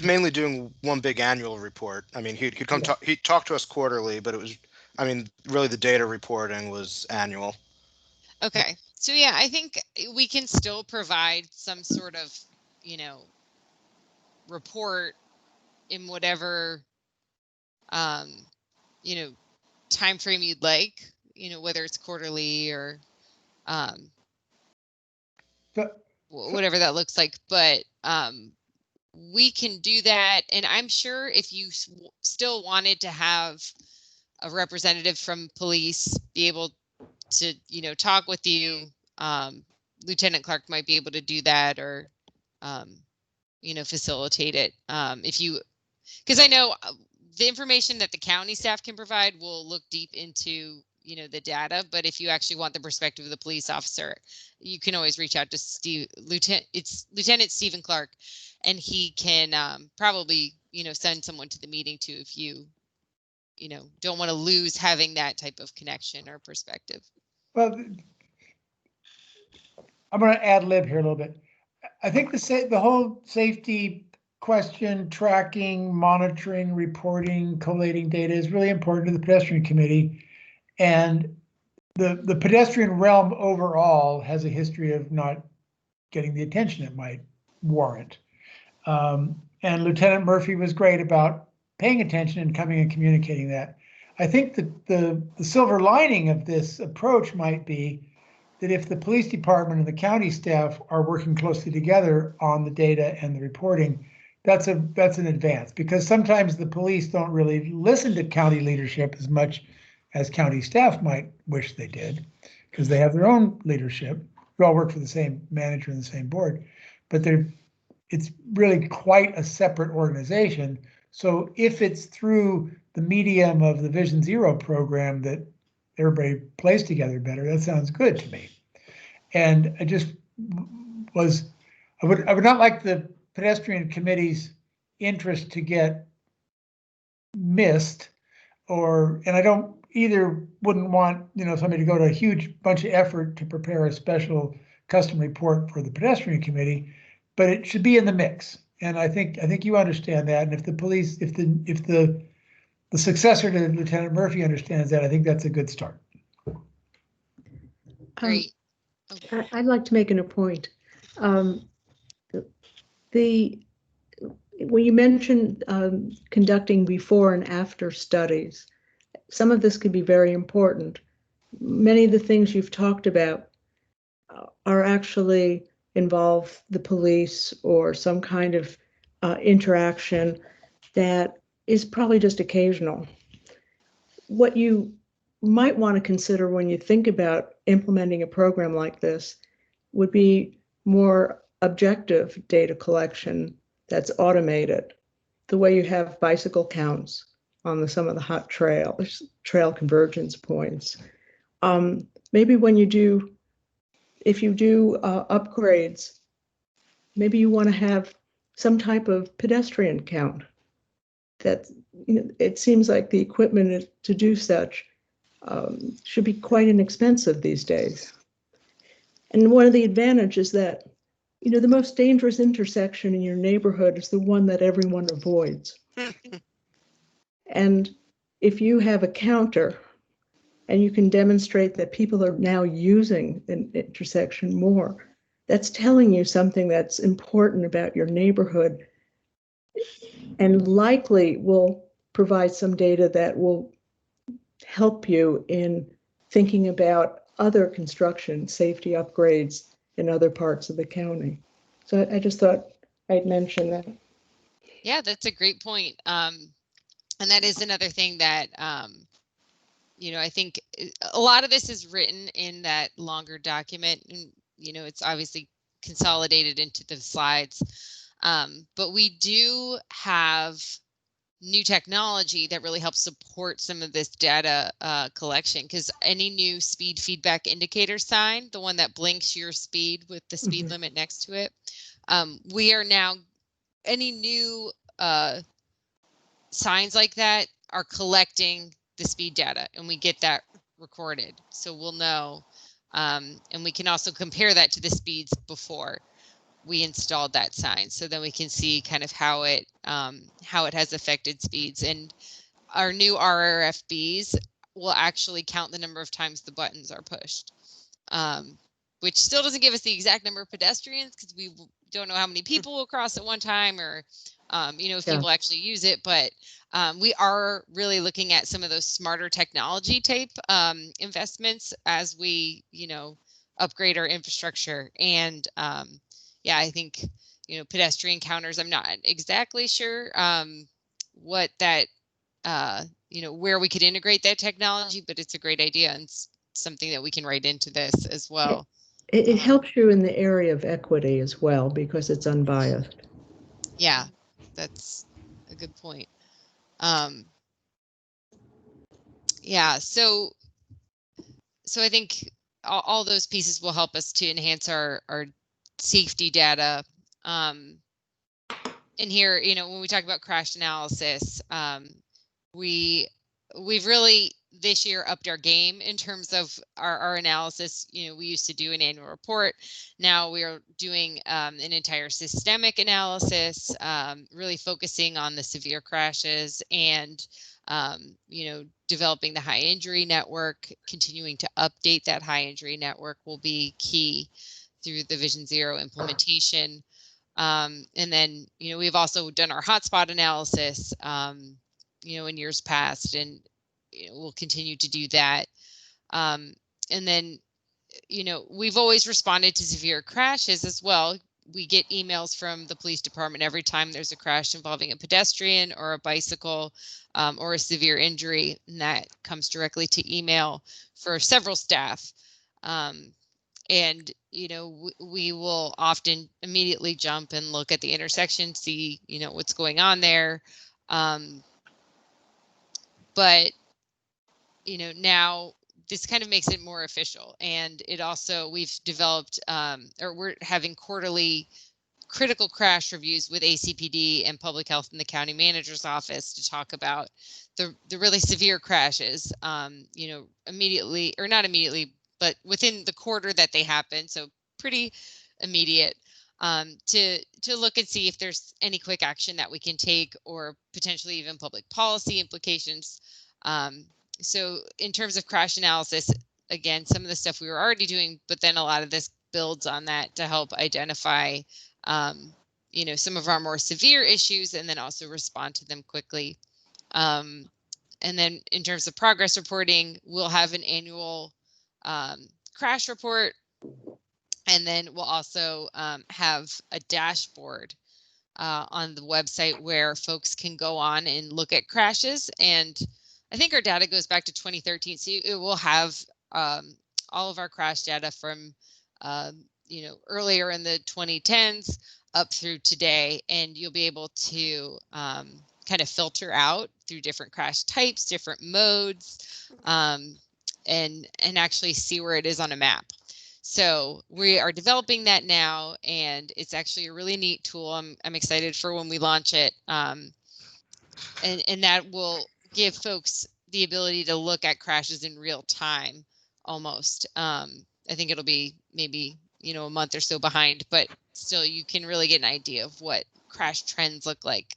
mainly doing one big annual report. I mean, he'd come he'd talk to us quarterly, but it was, really the data reporting was annual. Okay. So yeah, I think we can still provide some sort of, report in whatever, time frame you'd like, whether it's quarterly or whatever that looks like. But we can do that. And I'm sure if you still wanted to have a representative from police be able to, talk with you, Lieutenant Clark might be able to do that, or, facilitate it. Because I know the information that the county staff can provide will look deep into, the data, but if you actually want the perspective of the police officer, you can always reach out to Lieutenant Stephen Clark, and he can probably, send someone to the meeting too, if you, don't want to lose having that type of connection or perspective. Well, I'm going to ad lib here a little bit. I think the whole safety question, tracking, monitoring, reporting, collating data is really important to the pedestrian committee. And the pedestrian realm overall has a history of not getting the attention it might warrant. And Lieutenant Murphy was great about paying attention and coming and communicating that. I think that the silver lining of this approach might be that if the police department and the county staff are working closely together on the data and the reporting, that's an advance, because sometimes the police don't really listen to county leadership as much as county staff might wish they did, because they have their own leadership. We all work for the same manager and the same board, but it's really quite a separate organization. So if it's through the medium of the Vision Zero program that everybody plays together better, that sounds good to me. And I would not like the pedestrian committee's interest to get missed, and I don't either, wouldn't want, somebody to go to a huge bunch of effort to prepare a special custom report for the pedestrian committee, but it should be in the mix. And I think you understand that. And if the police, if the successor to Lieutenant Murphy understands that, I think that's a good start. Great. I'd like to make a point. When you mentioned conducting before and after studies, some of this could be very important. Many of the things you've talked about are actually involve the police or some kind of interaction that is probably just occasional. What you might want to consider when you think about implementing a program like this would be more objective data collection that's automated, the way you have bicycle counts on some of the hot trail convergence points. Maybe if you do upgrades, maybe you want to have some type of pedestrian count. That it seems like the equipment to do such should be quite inexpensive these days. And one of the advantages that, the most dangerous intersection in your neighborhood is the one that everyone avoids. And if you have a counter and you can demonstrate that people are now using an intersection more, that's telling you something that's important about your neighborhood, and likely will provide some data that will help you in thinking about other construction safety upgrades in other parts of the county. So I just thought I'd mention that. Yeah, that's a great point. And that is another thing that, I think a lot of this is written in that longer document, and, it's obviously consolidated into the slides. But we do have new technology that really helps support some of this data collection, because any new speed feedback indicator sign, the one that blinks your speed with the speed limit next to it, we are now, any new signs like that are collecting the speed data, and we get that recorded. So we'll know, and we can also compare that to the speeds before we installed that sign, so then we can see kind of how it has affected speeds. And our new RRFBs will actually count the number of times the buttons are pushed, which still doesn't give us the exact number of pedestrians, because we don't know how many people will cross at one time, or if people actually use it. But we are really looking at some of those smarter technology type investments as we upgrade our infrastructure. And I think, pedestrian counters, I'm not exactly sure what that, where we could integrate that technology, but it's a great idea, and something that we can write into this as well. It helps you in the area of equity as well, because it's unbiased. Yeah, that's a good point. So I think all those pieces will help us to enhance our safety data. And here, when we talk about crash analysis, we've really this year upped our game in terms of our analysis. We used to do an annual report. Now we are doing an entire systemic analysis, really focusing on the severe crashes and, developing the high injury network. Continuing to update that high injury network will be key through the Vision Zero implementation. And then, we've also done our hotspot analysis, in years past, and we'll continue to do that. And then, we've always responded to severe crashes as well. We get emails from the police department every time there's a crash involving a pedestrian or a bicycle, or a severe injury, and that comes directly to email for several staff. And, we will often immediately jump and look at the intersection, see, what's going on there. But, now this kind of makes it more official. And it also, we've developed, or we're having quarterly critical crash reviews with ACPD and public health in the county manager's office to talk about the really severe crashes, immediately, or not immediately, but within the quarter that they happen. So pretty immediate, to look and see if there's any quick action that we can take, or potentially even public policy implications. So in terms of crash analysis, again, some of the stuff we were already doing, but then a lot of this builds on that to help identify, some of our more severe issues, and then also respond to them quickly. And then in terms of progress reporting, we'll have an annual crash report, and then we'll also have a dashboard on the website where folks can go on and look at crashes. And I think our data goes back to 2013, so it will have all of our crash data from earlier in the 2010s up through today, and you'll be able to kind of filter out through different crash types, different modes, and actually see where it is on a map. So we are developing that now, and it's actually a really neat tool. I'm excited for when we launch it, and that will give folks the ability to look at crashes in real time almost. I think it'll be maybe a month or so behind, but still you can really get an idea of what crash trends look like.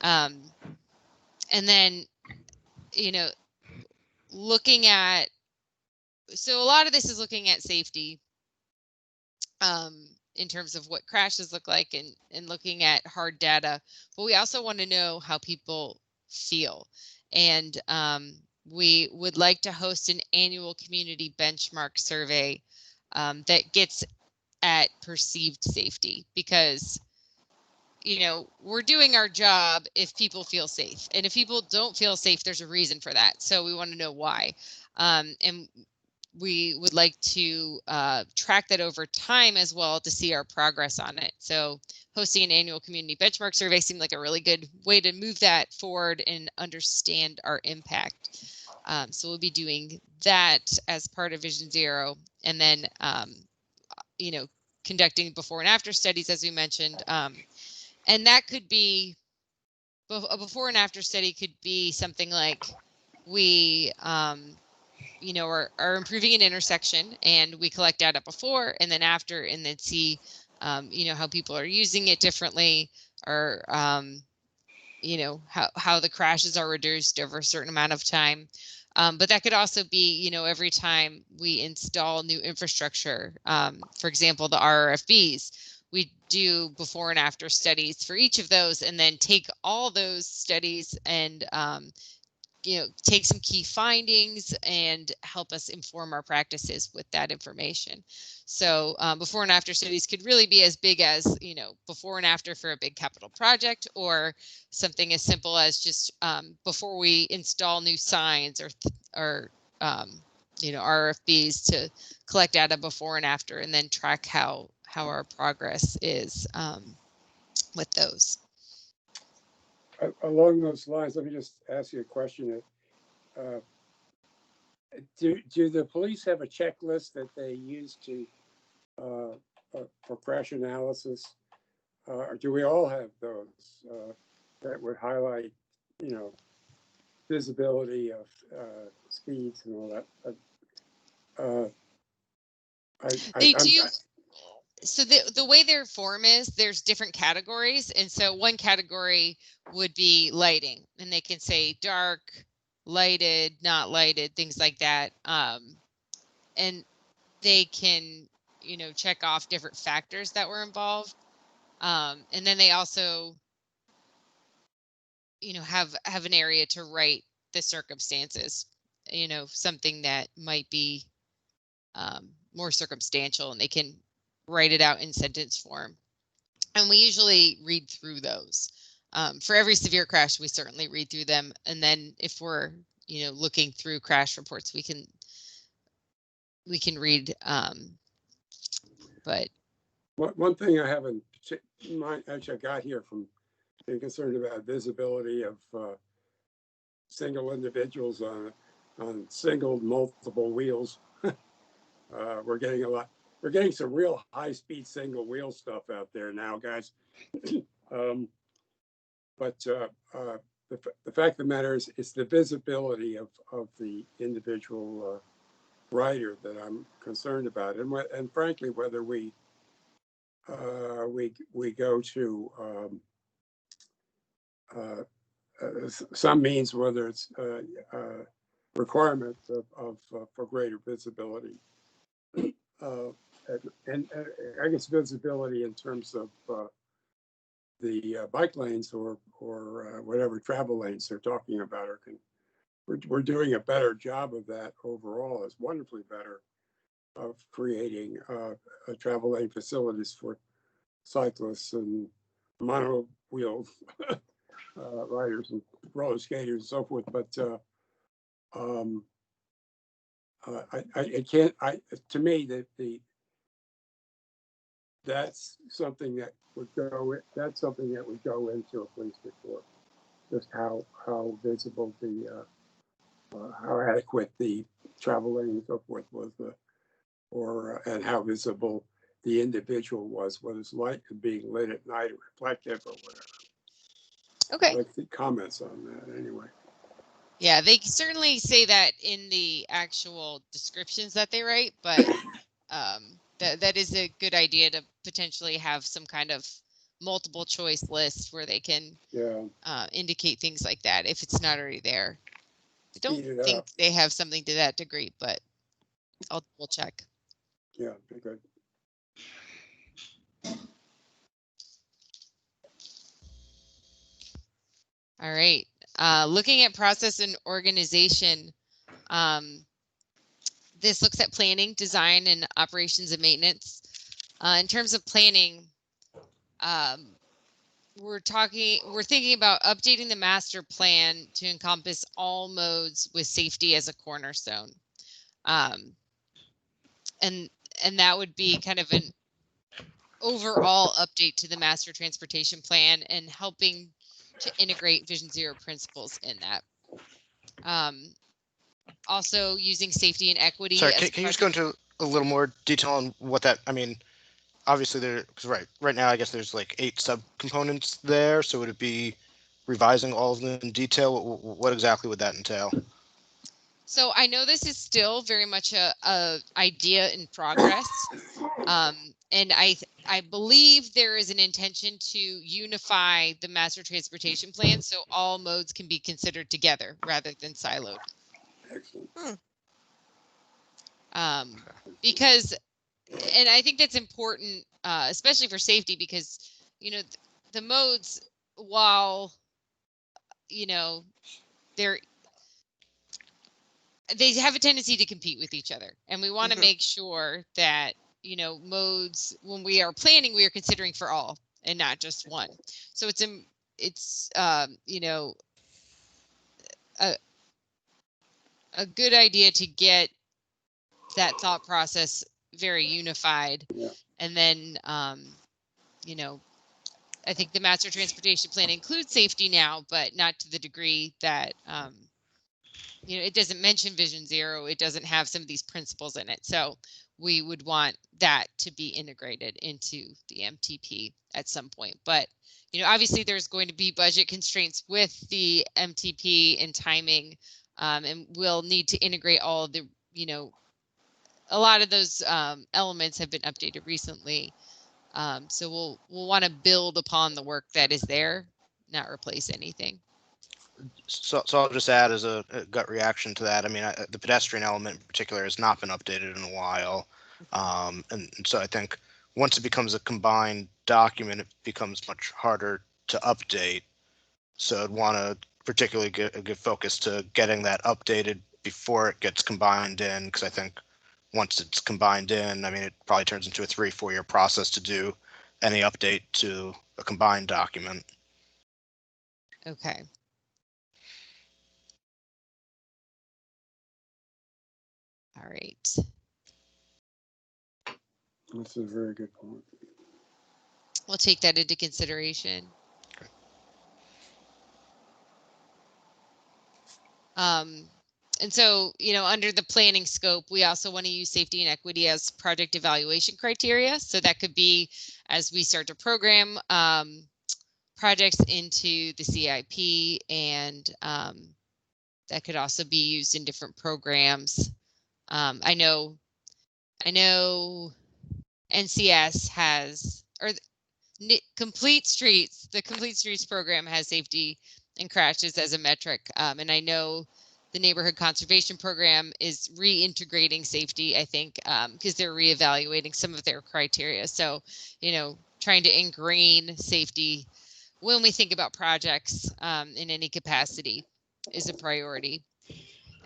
And then, looking at, so a lot of this is looking at safety, in terms of what crashes look like, and looking at hard data, but we also want to know how people feel. And we would like to host an annual community benchmark survey that gets at perceived safety, because we're doing our job if people feel safe, and if people don't feel safe, there's a reason for that. So we want to know why, and we would like to track that over time as well to see our progress on it. So hosting an annual community benchmark survey seemed like a really good way to move that forward and understand our impact. So we'll be doing that as part of Vision Zero, and then conducting before and after studies, as we mentioned. And that could be, a before and after study could be something like we are improving an intersection, and we collect data before and then after, and then see how people are using it differently, or how the crashes are reduced over a certain amount of time. But that could also be, every time we install new infrastructure, for example, the RRFBs, we do before and after studies for each of those, and then take all those studies and take some key findings and help us inform our practices with that information. So before and after studies could really be as big as, before and after for a big capital project, or something as simple as just before we install new signs, or RFBs, to collect data before and after, and then track how our progress is with those. Along those lines, let me just ask you a question. Do the police have a checklist that they use to for crash analysis, or do we all have those that would highlight, visibility of speeds and all that. They do. So the way their form is, there's different categories. And so one category would be lighting, and they can say dark, lighted, not lighted, things like that. And they can, check off different factors that were involved. And then they also, have an area to write the circumstances, something that might be more circumstantial, and they can write it out in sentence form. And we usually read through those. For every severe crash, we certainly read through them. And then if we're, looking through crash reports, we can read. But one thing I haven't actually I got here from being concerned about visibility of single individuals on single multiple wheels. We're getting some real high-speed single wheel stuff out there now, guys. But the fact of the matter is, it's the visibility of the individual rider that I'm concerned about, and frankly, whether we go to some means, whether it's requirements of for greater visibility. And I guess visibility in terms of the bike lanes or whatever travel lanes they're talking about, we're doing a better job of that overall. It's wonderfully better of creating travel lane facilities for cyclists and mono-wheel riders and roller skaters and so forth. But to me, that's something that would go into a police report. Just how visible how adequate the travel lane and so forth was, and how visible the individual was, whether it's light being lit at night or reflective or whatever. okay. I'd like the comments on that anyway. Yeah, they certainly say that in the actual descriptions that they write, but that is a good idea to potentially have some kind of multiple choice list where they can indicate things like that if it's not already there. I don't think they have something to that degree, but we'll check. Yeah, be good. All right. Looking at process and organization, this looks at planning, design, and operations and maintenance. In terms of planning, we're thinking about updating the master plan to encompass all modes with safety as a cornerstone. And that would be kind of an overall update to the master transportation plan and helping to integrate Vision Zero principles in that. Also using safety and equity. Sorry, can you just go into a little more detail on what that, I mean, obviously because right now I guess there's like 8 subcomponents there, so would it be revising all of them in detail? What exactly would that entail? So I know this is still very much a idea in progress, and I believe there is an intention to unify the master transportation plan so all modes can be considered together rather than siloed. Excellent. Because, and I think that's important, especially for safety, because the modes, while they have a tendency to compete with each other, and we want to make sure that modes, when we are planning, we are considering for all and not just one. So it's a good idea to get that thought process very unified. And then I think the master transportation plan includes safety now, but not to the degree that it doesn't mention Vision Zero. It doesn't have some of these principles in it. So we would want that to be integrated into the MTP at some point. But obviously there's going to be budget constraints with the MTP and timing, and we'll need to integrate all of the, a lot of those elements have been updated recently. So we'll want to build upon the work that is there, not replace anything. So I'll just add as a gut reaction to that. I mean, the pedestrian element in particular has not been updated in a while. And so I think once it becomes a combined document, it becomes much harder to update. So I'd want to particularly get a good focus to getting that updated before it gets combined in, because I think once it's combined in, I mean, it probably turns into a 3-4 year process to do any update to a combined document. Okay. All right. That's a very good point. We'll take that into consideration. And so, under the planning scope, we also want to use safety and equity as project evaluation criteria. So that could be as we start to program projects into the CIP, and that could also be used in different programs. I know NCS has, or the Complete Streets program has safety and crashes as a metric. And I know the neighborhood conservation program is reintegrating safety, I think, because they're reevaluating some of their criteria. So, trying to ingrain safety when we think about projects in any capacity is a priority.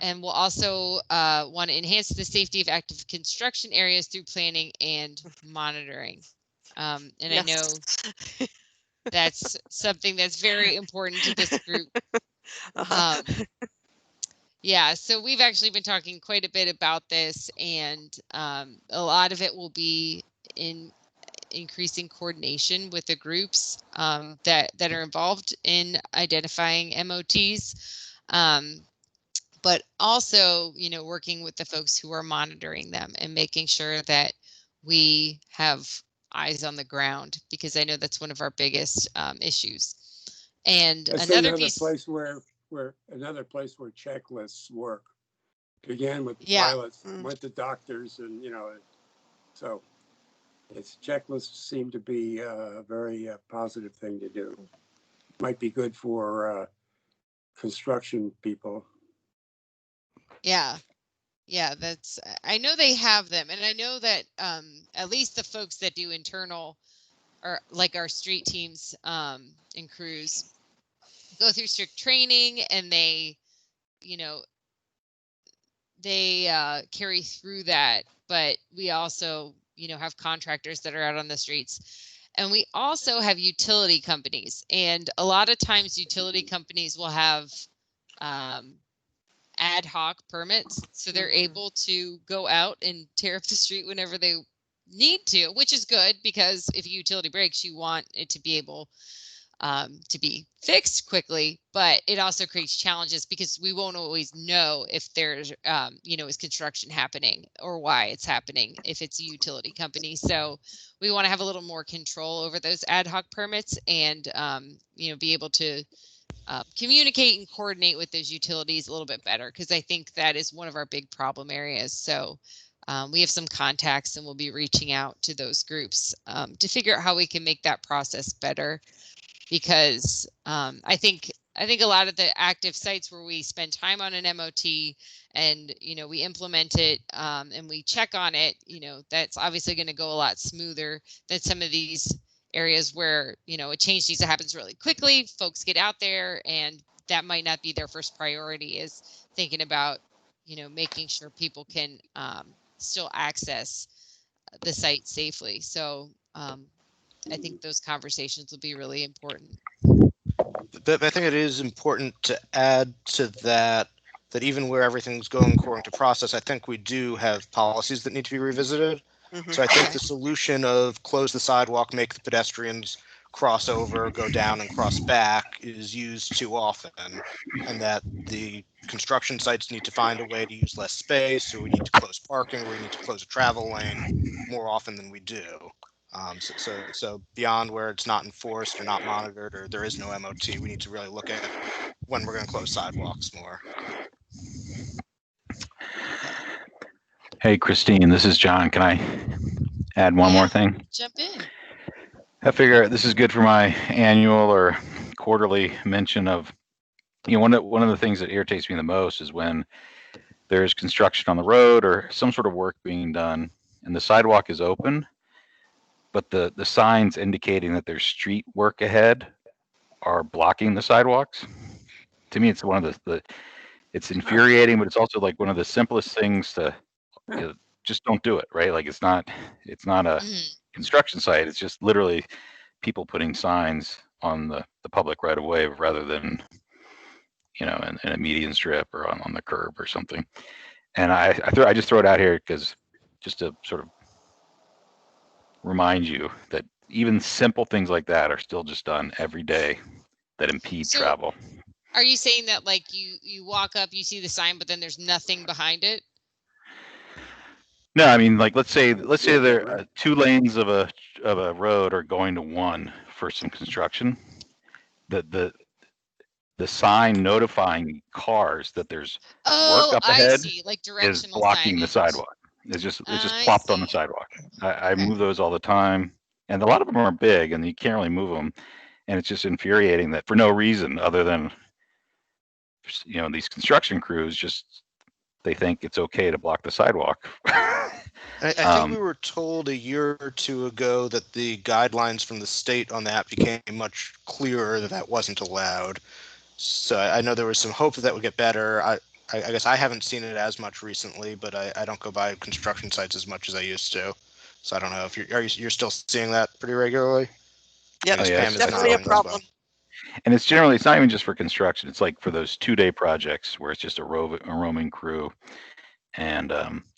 And we'll also want to enhance the safety of active construction areas through planning and monitoring. And yes. I know that's something that's very important to this group. Yeah, so we've actually been talking quite a bit about this, and a lot of it will be in increasing coordination with the groups that are involved in identifying MOTs. But also, working with the folks who are monitoring them and making sure that we have eyes on the ground, because I know that's one of our biggest issues. And that's another place where checklists work. Began with pilots, went to doctors, and so it's checklists seem to be a very positive thing to do. Might be good for construction people. Yeah, I know they have them, and I know that at least the folks that do internal, or like our street teams and crews, go through strict training, and they carry through that. But we also have contractors that are out on the streets, and we also have utility companies, and a lot of times utility companies will have ad hoc permits, so they're able to go out and tear up the street whenever they need to, which is good, because if a utility breaks, you want it to be able to be fixed quickly. But it also creates challenges, because we won't always know if there's is construction happening or why it's happening if it's a utility company. So we want to have a little more control over those ad hoc permits, and be able to communicate and coordinate with those utilities a little bit better, because I think that is one of our big problem areas. So we have some contacts, and we'll be reaching out to those groups to figure out how we can make that process better, because I think a lot of the active sites where we spend time on an MOT and we implement it and we check on it, that's obviously going to go a lot smoother than some of these areas where a change needs to happen really quickly. Folks get out there, and that might not be their first priority, is thinking about making sure people can still access the site safely. So I think those conversations will be really important. But I think it is important to add to that even where everything's going according to process, I think we do have policies that need to be revisited. So I think the solution of close the sidewalk, make the pedestrians cross over, go down and cross back is used too often, and that the construction sites need to find a way to use less space, or we need to close parking, or we need to close a travel lane more often than we do. So beyond where it's not enforced or not monitored or there is no MOT, we need to really look at when we're going to close sidewalks more. Hey, Christine, this is John. Can I add one more thing? Jump in. I figure this is good for my annual or quarterly mention of, one of the things that irritates me the most is when there's construction on the road or some sort of work being done and the sidewalk is open, but the signs indicating that there's street work ahead are blocking the sidewalks. To me, it's one of it's infuriating, but it's also like one of the simplest things to, just don't do it, right? Like it's not a construction site. It's just literally people putting signs on the public right of way rather than, in a median strip or on the curb or something. And I just throw it out here because just to sort of remind you that even simple things like that are still just done every day that impede travel. Are you saying that like you walk up, you see the sign, but then there's nothing behind it? No, I mean, like let's say there are 2 lanes of a road are going to one for some construction. The sign notifying cars that there's work up ahead, I see, like is directional blocking signage. the sidewalk. It's just plopped on the sidewalk. I move those all the time, and a lot of them are big, and you can't really move them. And it's just infuriating that for no reason other than, these construction crews they think it's okay to block the sidewalk. I think we were told a year or two ago that the guidelines from the state on that became much clearer that wasn't allowed. So I know there was some hope that would get better. I guess I haven't seen it as much recently, but I don't go by construction sites as much as I used to. So I don't know if you're still seeing that pretty regularly. Yeah, yes, definitely a problem. And it's not even just for construction. It's like for those 2-day projects where it's just a roaming crew, and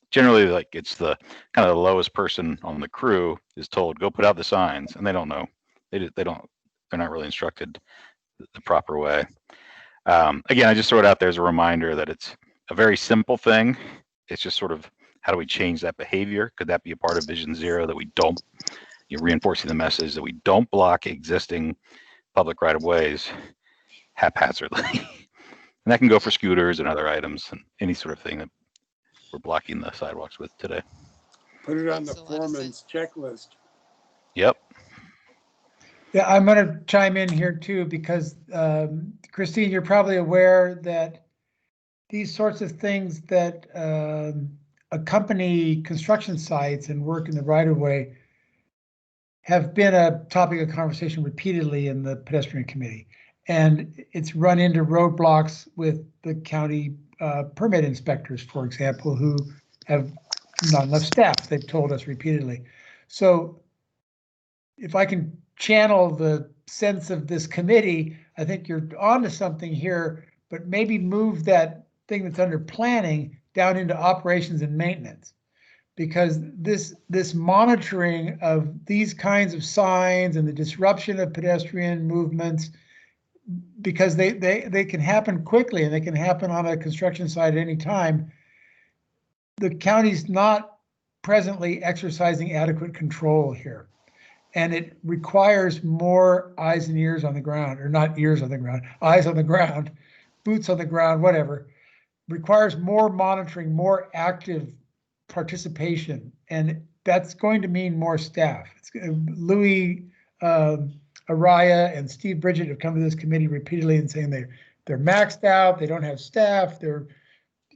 generally, like it's the kind of the lowest person on the crew is told go put out the signs, and they don't know. They're not really instructed the proper way. Again, I just throw it out there as a reminder that it's a very simple thing. It's just sort of how do we change that behavior? Could that be a part of Vision Zero, that we don't, you're reinforcing the message that we don't block existing public right of ways haphazardly? And that can go for scooters and other items and any sort of thing that we're blocking the sidewalks with today. Put it on the foreman's checklist. Yep. Yeah, I'm going to chime in here too, because Christine, you're probably aware that these sorts of things that accompany construction sites and work in the right of way have been a topic of conversation repeatedly in the pedestrian committee. And it's run into roadblocks with the county permit inspectors, for example, who have not enough staff, they've told us repeatedly. So if I can channel the sense of this committee, I think you're onto something here, but maybe move that thing that's under planning down into operations and maintenance. Because this monitoring of these kinds of signs and the disruption of pedestrian movements, because they can happen quickly and they can happen on a construction site at any time, the county's not presently exercising adequate control here. And it requires more eyes and ears on the ground, or not ears on the ground, eyes on the ground, boots on the ground, whatever. Requires more monitoring, more active participation, and that's going to mean more staff. Louis Araya and Steve Bridget have come to this committee repeatedly and saying they're maxed out, they don't have staff, they're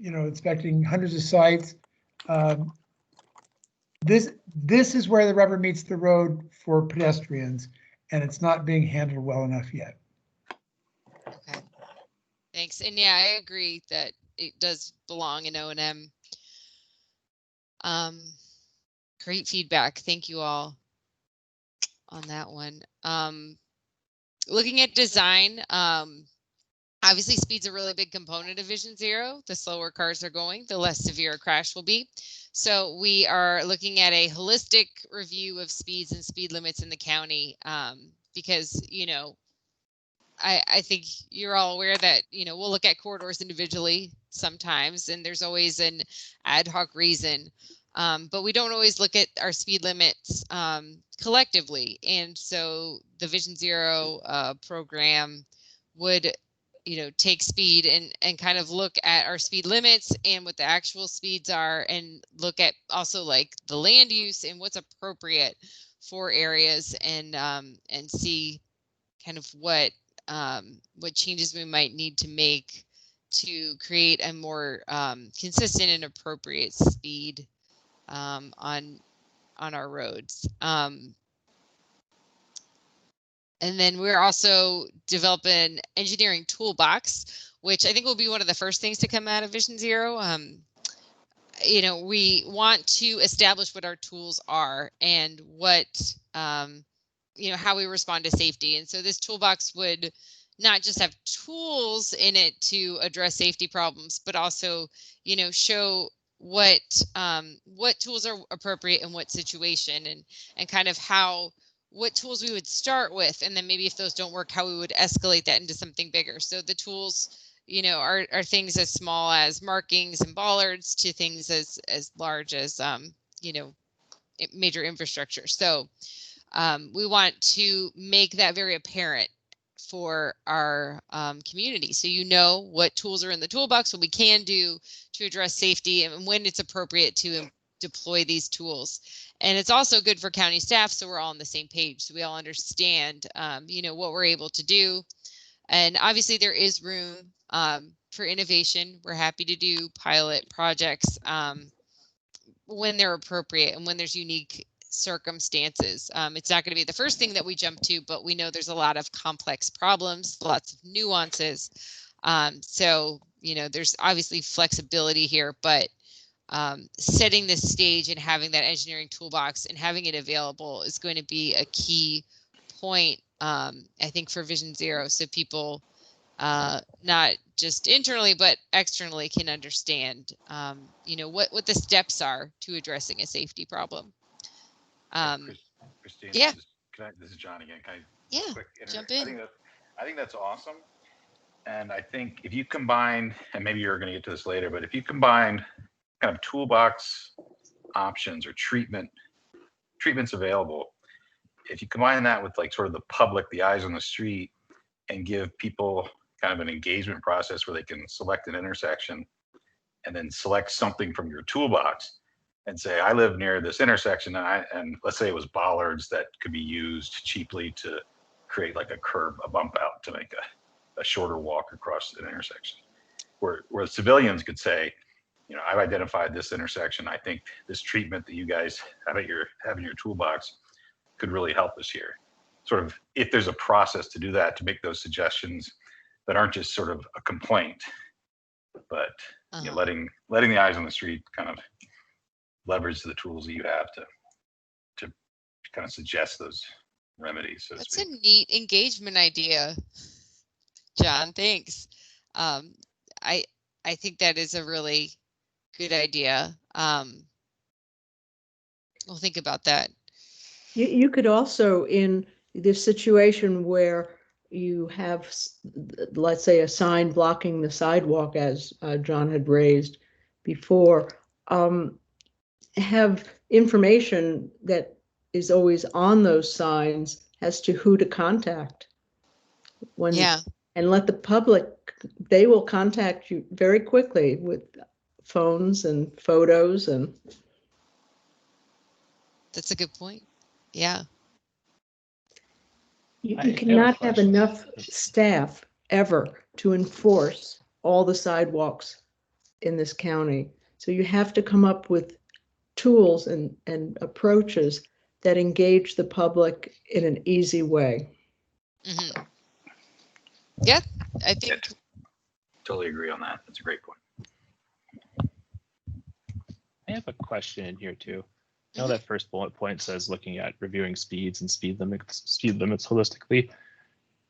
inspecting hundreds of sites. This is where the rubber meets the road for pedestrians, and it's not being handled well enough yet. Okay, thanks. And yeah, I agree that it does belong in O&M. Great feedback. Thank you all on that one. Looking at design, obviously speed's a really big component of Vision Zero. The slower cars are going, the less severe a crash will be. So we are looking at a holistic review of speeds and speed limits in the county, because, I think you're all aware that, we'll look at corridors individually sometimes, and there's always an ad hoc reason. But we don't always look at our speed limits collectively. And so the Vision Zero program would, take speed and kind of look at our speed limits and what the actual speeds are, and look at also like the land use and what's appropriate for areas, and see kind of what changes we might need to make to create a more consistent and appropriate speed on our roads. And then we're also developing an engineering toolbox, which I think will be one of the first things to come out of Vision Zero. We want to establish what our tools are and what, how we respond to safety. And so this toolbox would not just have tools in it to address safety problems, but also, show what tools are appropriate in what situation, and kind of what tools we would start with, and then maybe if those don't work, how we would escalate that into something bigger. So the tools, are things as small as markings and bollards to things as large as, major infrastructure. So we want to make that very apparent for our community. So what tools are in the toolbox, what we can do to address safety, and when it's appropriate to deploy these tools. And it's also good for county staff, so we're all on the same page, so we all understand, what we're able to do. And obviously there is room for innovation. We're happy to do pilot projects when they're appropriate and when there's unique circumstances. It's not going to be the first thing that we jump to, but we know there's a lot of complex problems, lots of nuances. So, there's obviously flexibility here, but setting this stage and having that engineering toolbox and having it available is going to be a key point, I think, for Vision Zero, so people not just internally but externally can understand what the steps are to addressing a safety problem. Christine, Yeah. This is John again. Can I Yeah, quick jump in. I think that's awesome. And I think if you combine, and maybe you're going to get to this later, but if you combine kind of toolbox options or treatments available, if you combine that with like sort of the public, the eyes on the street, and give people kind of an engagement process where they can select an intersection and then select something from your toolbox and say, I live near this intersection, and let's say it was bollards that could be used cheaply to create like a curb, a bump out to make a shorter walk across an intersection. Where civilians could say, I've identified this intersection. I think this treatment that you guys have in your toolbox could really help us here. Sort of, if there's a process to do that, to make those suggestions that aren't just sort of a complaint, but letting the eyes on the street kind of leverage the tools that you have to kind of suggest those remedies. So That's a neat engagement idea, John. Thanks. I think that is a really good idea. We'll think about that. You could also, in this situation where you have, let's say, a sign blocking the sidewalk, as John had raised before, have information that is always on those signs as to who to contact. And let the public, they will contact you very quickly with phones and photos. And that's a good point. Yeah. You cannot have enough staff ever to enforce all the sidewalks in this county. So you have to come up with tools and approaches that engage the public in an easy way. Mm-hmm. Yeah, I think. Totally agree on that. That's a great point. I have a question in here too. I know that first bullet point says looking at reviewing speeds and speed limits holistically.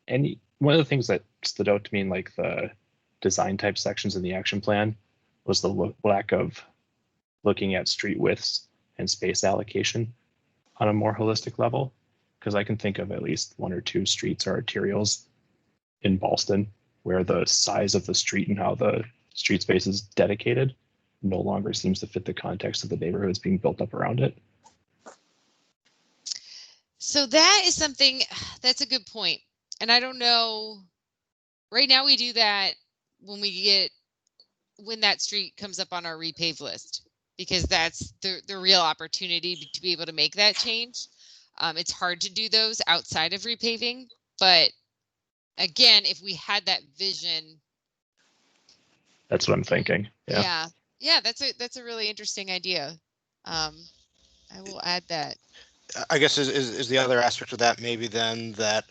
And one of the things that stood out to me in like the design type sections in the action plan was the lack of looking at street widths and space allocation on a more holistic level. Because I can think of at least one or two streets or arterials in Ballston where the size of the street and how the street space is dedicated no longer seems to fit the context of the neighborhoods being built up around it? So that is something, that's a good point. And I don't know, right now we do that when that street comes up on our repave list, because that's the real opportunity to be able to make that change. It's hard to do those outside of repaving, but again, if we had that vision. That's what I'm thinking. Yeah. Yeah, that's a really interesting idea. I will add that. I guess is the other aspect of that maybe then that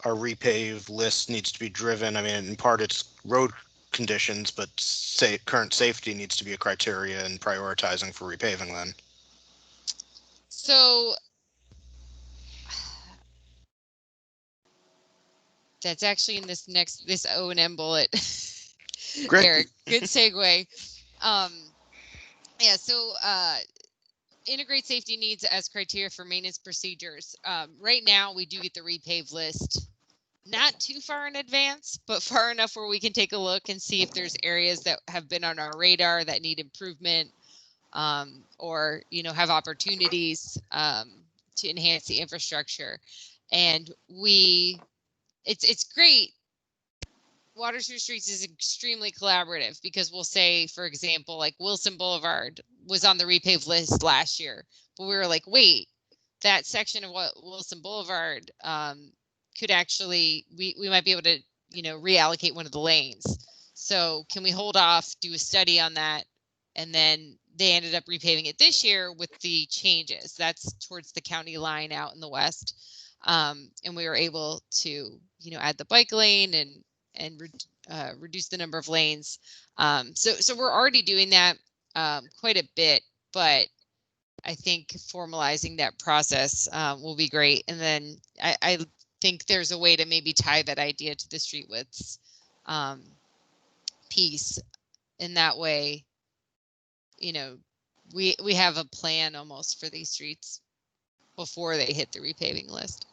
our repave list needs to be driven. I mean, in part it's road conditions, but say current safety needs to be a criteria in prioritizing for repaving then. So that's actually in this O&M bullet. Great. Eric, good segue. Yeah, so integrate safety needs as criteria for maintenance procedures. Right now, we do get the repave list not too far in advance, but far enough where we can take a look and see if there's areas that have been on our radar that need improvement, or have opportunities to enhance the infrastructure. And it's great. Water Through Streets is extremely collaborative, because we'll say, for example, like Wilson Boulevard was on the repave list last year, but we were like, wait, that section of Wilson Boulevard could actually, we might be able to, reallocate one of the lanes. So can we hold off, do a study on that? And then they ended up repaving it this year with the changes. That's towards the county line out in the west. And we were able to, add the bike lane and reduce the number of lanes. So we're already doing that quite a bit, but I think formalizing that process will be great. And then I think there's a way to maybe tie that idea to the street widths piece. In that way, we have a plan almost for these streets before they hit the repaving list.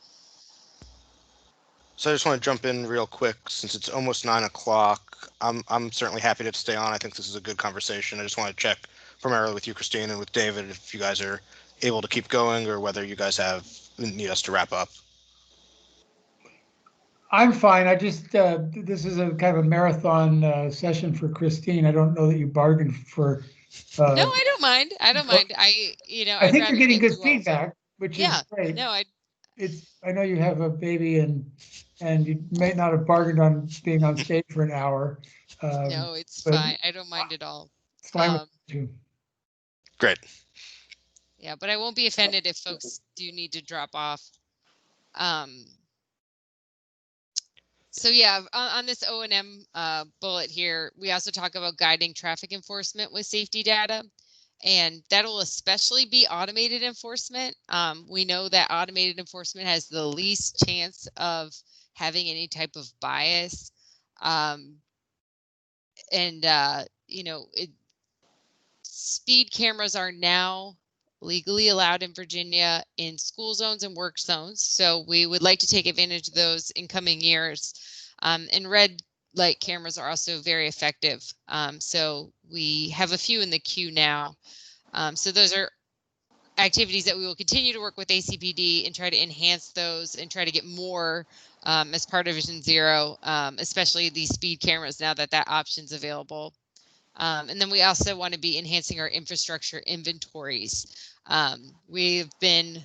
So I just want to jump in real quick since it's almost 9 o'clock. I'm certainly happy to stay on. I think this is a good conversation. I just want to check primarily with you, Christine, and with David, if you guys are able to keep going or whether you guys need us to wrap up. I'm fine. I just, this is a kind of a marathon session for Christine. I don't know that you bargained for. No, I don't mind. I don't mind. I think you're getting good feedback, which is great. No, I know you have a baby and you may not have bargained on being on stage for an hour. No, it's fine. I don't mind at all. It's fine with you. Great. Yeah, but I won't be offended if folks do need to drop off. So yeah, on this O&M bullet here, we also talk about guiding traffic enforcement with safety data, and that'll especially be automated enforcement. We know that automated enforcement has the least chance of having any type of bias. Speed cameras are now legally allowed in Virginia in school zones and work zones. So we would like to take advantage of those in coming years. And red light cameras are also very effective. So we have a few in the queue now. So those are activities that we will continue to work with ACPD and try to enhance those and try to get more as part of Vision Zero, especially these speed cameras now that option's available. And then we also want to be enhancing our infrastructure inventories. We've been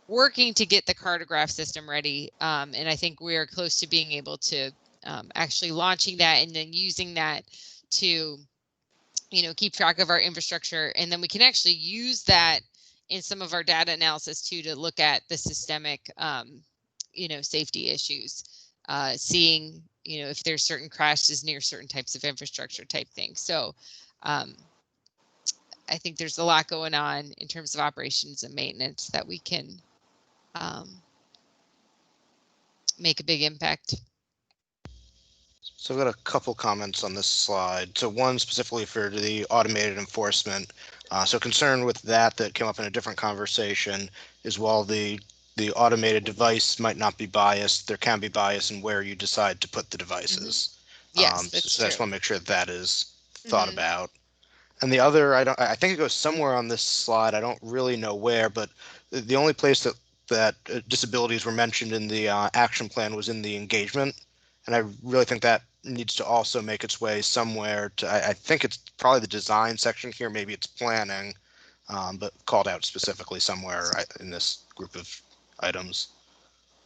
working to get the cartograph system ready, and I think we are close to being able to actually launching that and then using that to, keep track of our infrastructure. And then we can actually use that in some of our data analysis too, to look at the systemic, safety issues, seeing, if there's certain crashes near certain types of infrastructure type things. So I think there's a lot going on in terms of operations and maintenance that we can make a big impact. So I've got a couple comments on this slide. So one specifically for the automated enforcement. So concern with that came up in a different conversation is while the automated device might not be biased, there can be bias in where you decide to put the devices. Yes, that's so true. I just want to make sure that is thought about. And the other, I think it goes somewhere on this slide. I don't really know where, but the only place that disabilities were mentioned in the action plan was in the engagement. And I really think that needs to also make its way somewhere to, I think it's probably the design section here, maybe it's planning, but called out specifically somewhere in this group of items.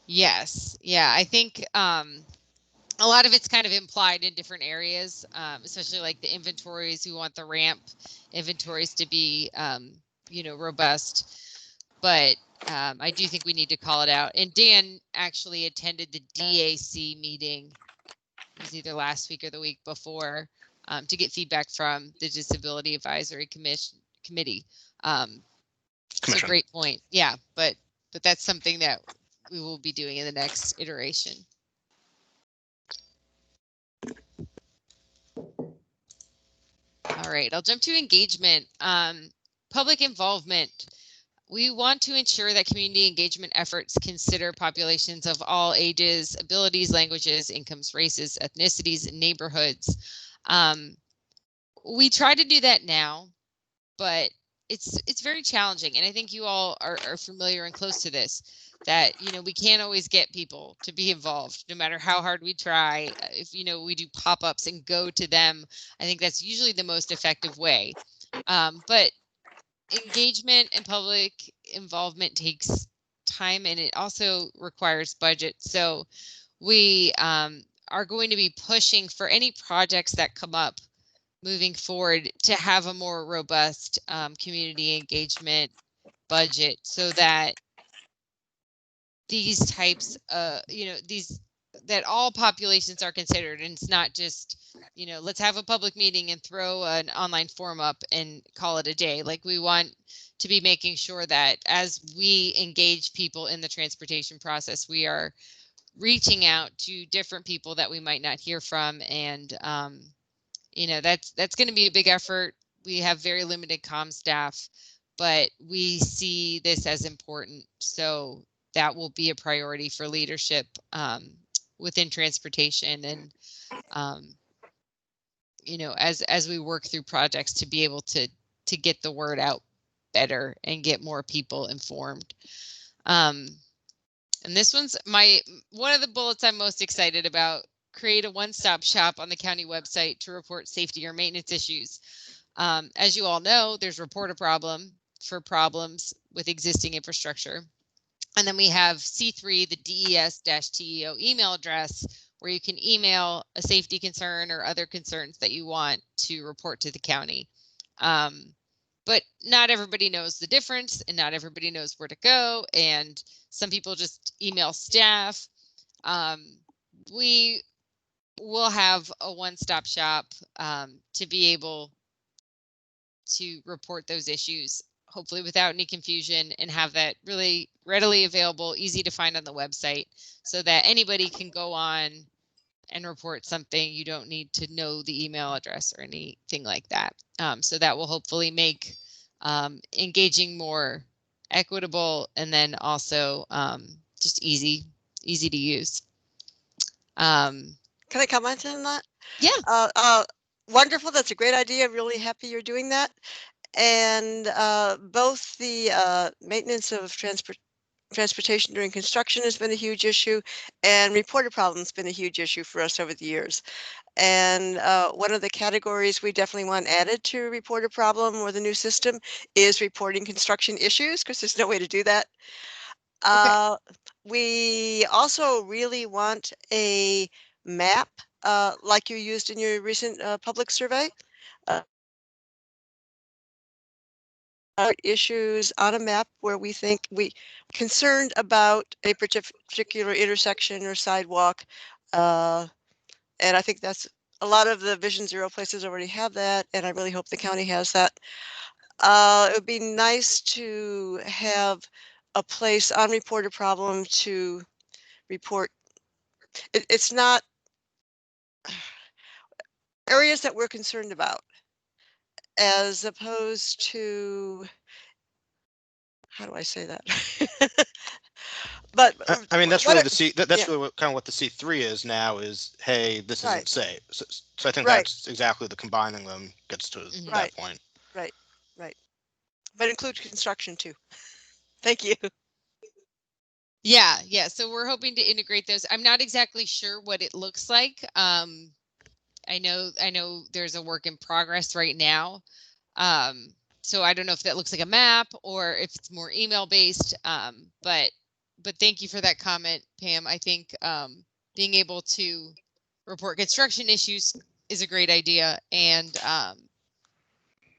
Yes. Yeah. I think a lot of it's kind of implied in different areas, especially like the inventories. We want the ramp inventories to be, robust. But I do think we need to call it out. And Dan actually attended the DAC meeting. It was either last week or the week before, to get feedback from the Disability Advisory Committee. So great point. Yeah, but that's something that we will be doing in the next iteration. All right, I'll jump to engagement. Public involvement. We want to ensure that community engagement efforts consider populations of all ages, abilities, languages, incomes, races, ethnicities, and neighborhoods. We try to do that now, but it's very challenging. And I think you all are familiar and close to this, that, we can't always get people to be involved, no matter how hard we try. If, we do pop-ups and go to them, I think that's usually the most effective way. But engagement and public involvement takes time, and it also requires budget. So we are going to be pushing for any projects that come up moving forward to have a more robust community engagement budget, so that these types of, that all populations are considered, and it's not just, let's have a public meeting and throw an online form up and call it a day. Like, we want to be making sure that as we engage people in the transportation process, we are reaching out to different people that we might not hear from. And, that's going to be a big effort. We have very limited comm staff, but we see this as important. So that will be a priority for leadership within transportation, and as we work through projects, to be able to get the word out better and get more people informed. And this one's one of the bullets I'm most excited about: create a one-stop shop on the county website to report safety or maintenance issues. As you all know, there's report a problem for problems with existing infrastructure. And then we have C3, the DES-TEO email address, where you can email a safety concern or other concerns that you want to report to the county. But not everybody knows the difference, and not everybody knows where to go. And some people just email staff. We will have a one-stop shop to be able to report those issues, hopefully without any confusion, and have that really readily available, easy to find on the website, so that anybody can go on and report something. You don't need to know the email address or anything like that. So that will hopefully make engaging more equitable, and then also just easy to use. Can I comment on that? Yeah. Wonderful. That's a great idea. I'm really happy you're doing that. And both the maintenance of transportation during construction has been a huge issue, and reported problems has been a huge issue for us over the years. And one of the categories we definitely want added to report a problem or the new system is reporting construction issues, because there's no way to do that. We also really want a map like you used in your recent public survey. Issues on a map where we think we concerned about a particular intersection or sidewalk. And I think that's a lot of the Vision Zero places already have that, and I really hope the county has that. It would be nice to have a place on Report a Problem to report. It's not areas that we're concerned about, as opposed to, how do I say that? But I mean, that's what really are- the C. That's yeah, really what, kind of what the C3 is now. Is hey, this right, isn't safe. So I think right, that's exactly the combining them gets to Mhm. that right, point. right, right. But include construction too. Thank you. Yeah. So we're hoping to integrate those. I'm not exactly sure what it looks like. I know there's a work in progress right now. So I don't know if that looks like a map or if it's more email based. But thank you for that comment, Pam. I think being able to report construction issues is a great idea, and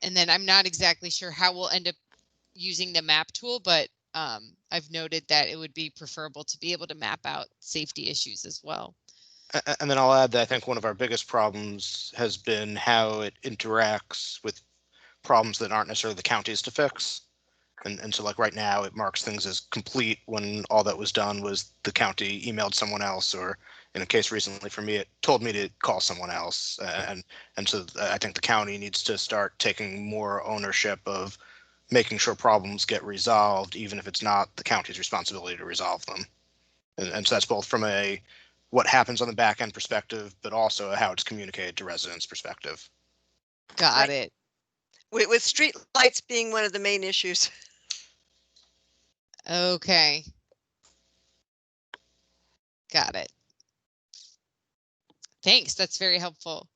then I'm not exactly sure how we'll end up using the map tool, but I've noted that it would be preferable to be able to map out safety issues as well. And then I'll add that I think one of our biggest problems has been how it interacts with problems that aren't necessarily the county's to fix. And so like right now it marks things as complete when all that was done was the county emailed someone else, or in a case recently for me, it told me to call someone else. And so I think the county needs to start taking more ownership of making sure problems get resolved, even if it's not the county's responsibility to resolve them. And so that's both from a what happens on the back end perspective, but also how it's communicated to residents perspective. Got it. With street lights being one of the main issues. Okay. Got it. Thanks. That's very helpful.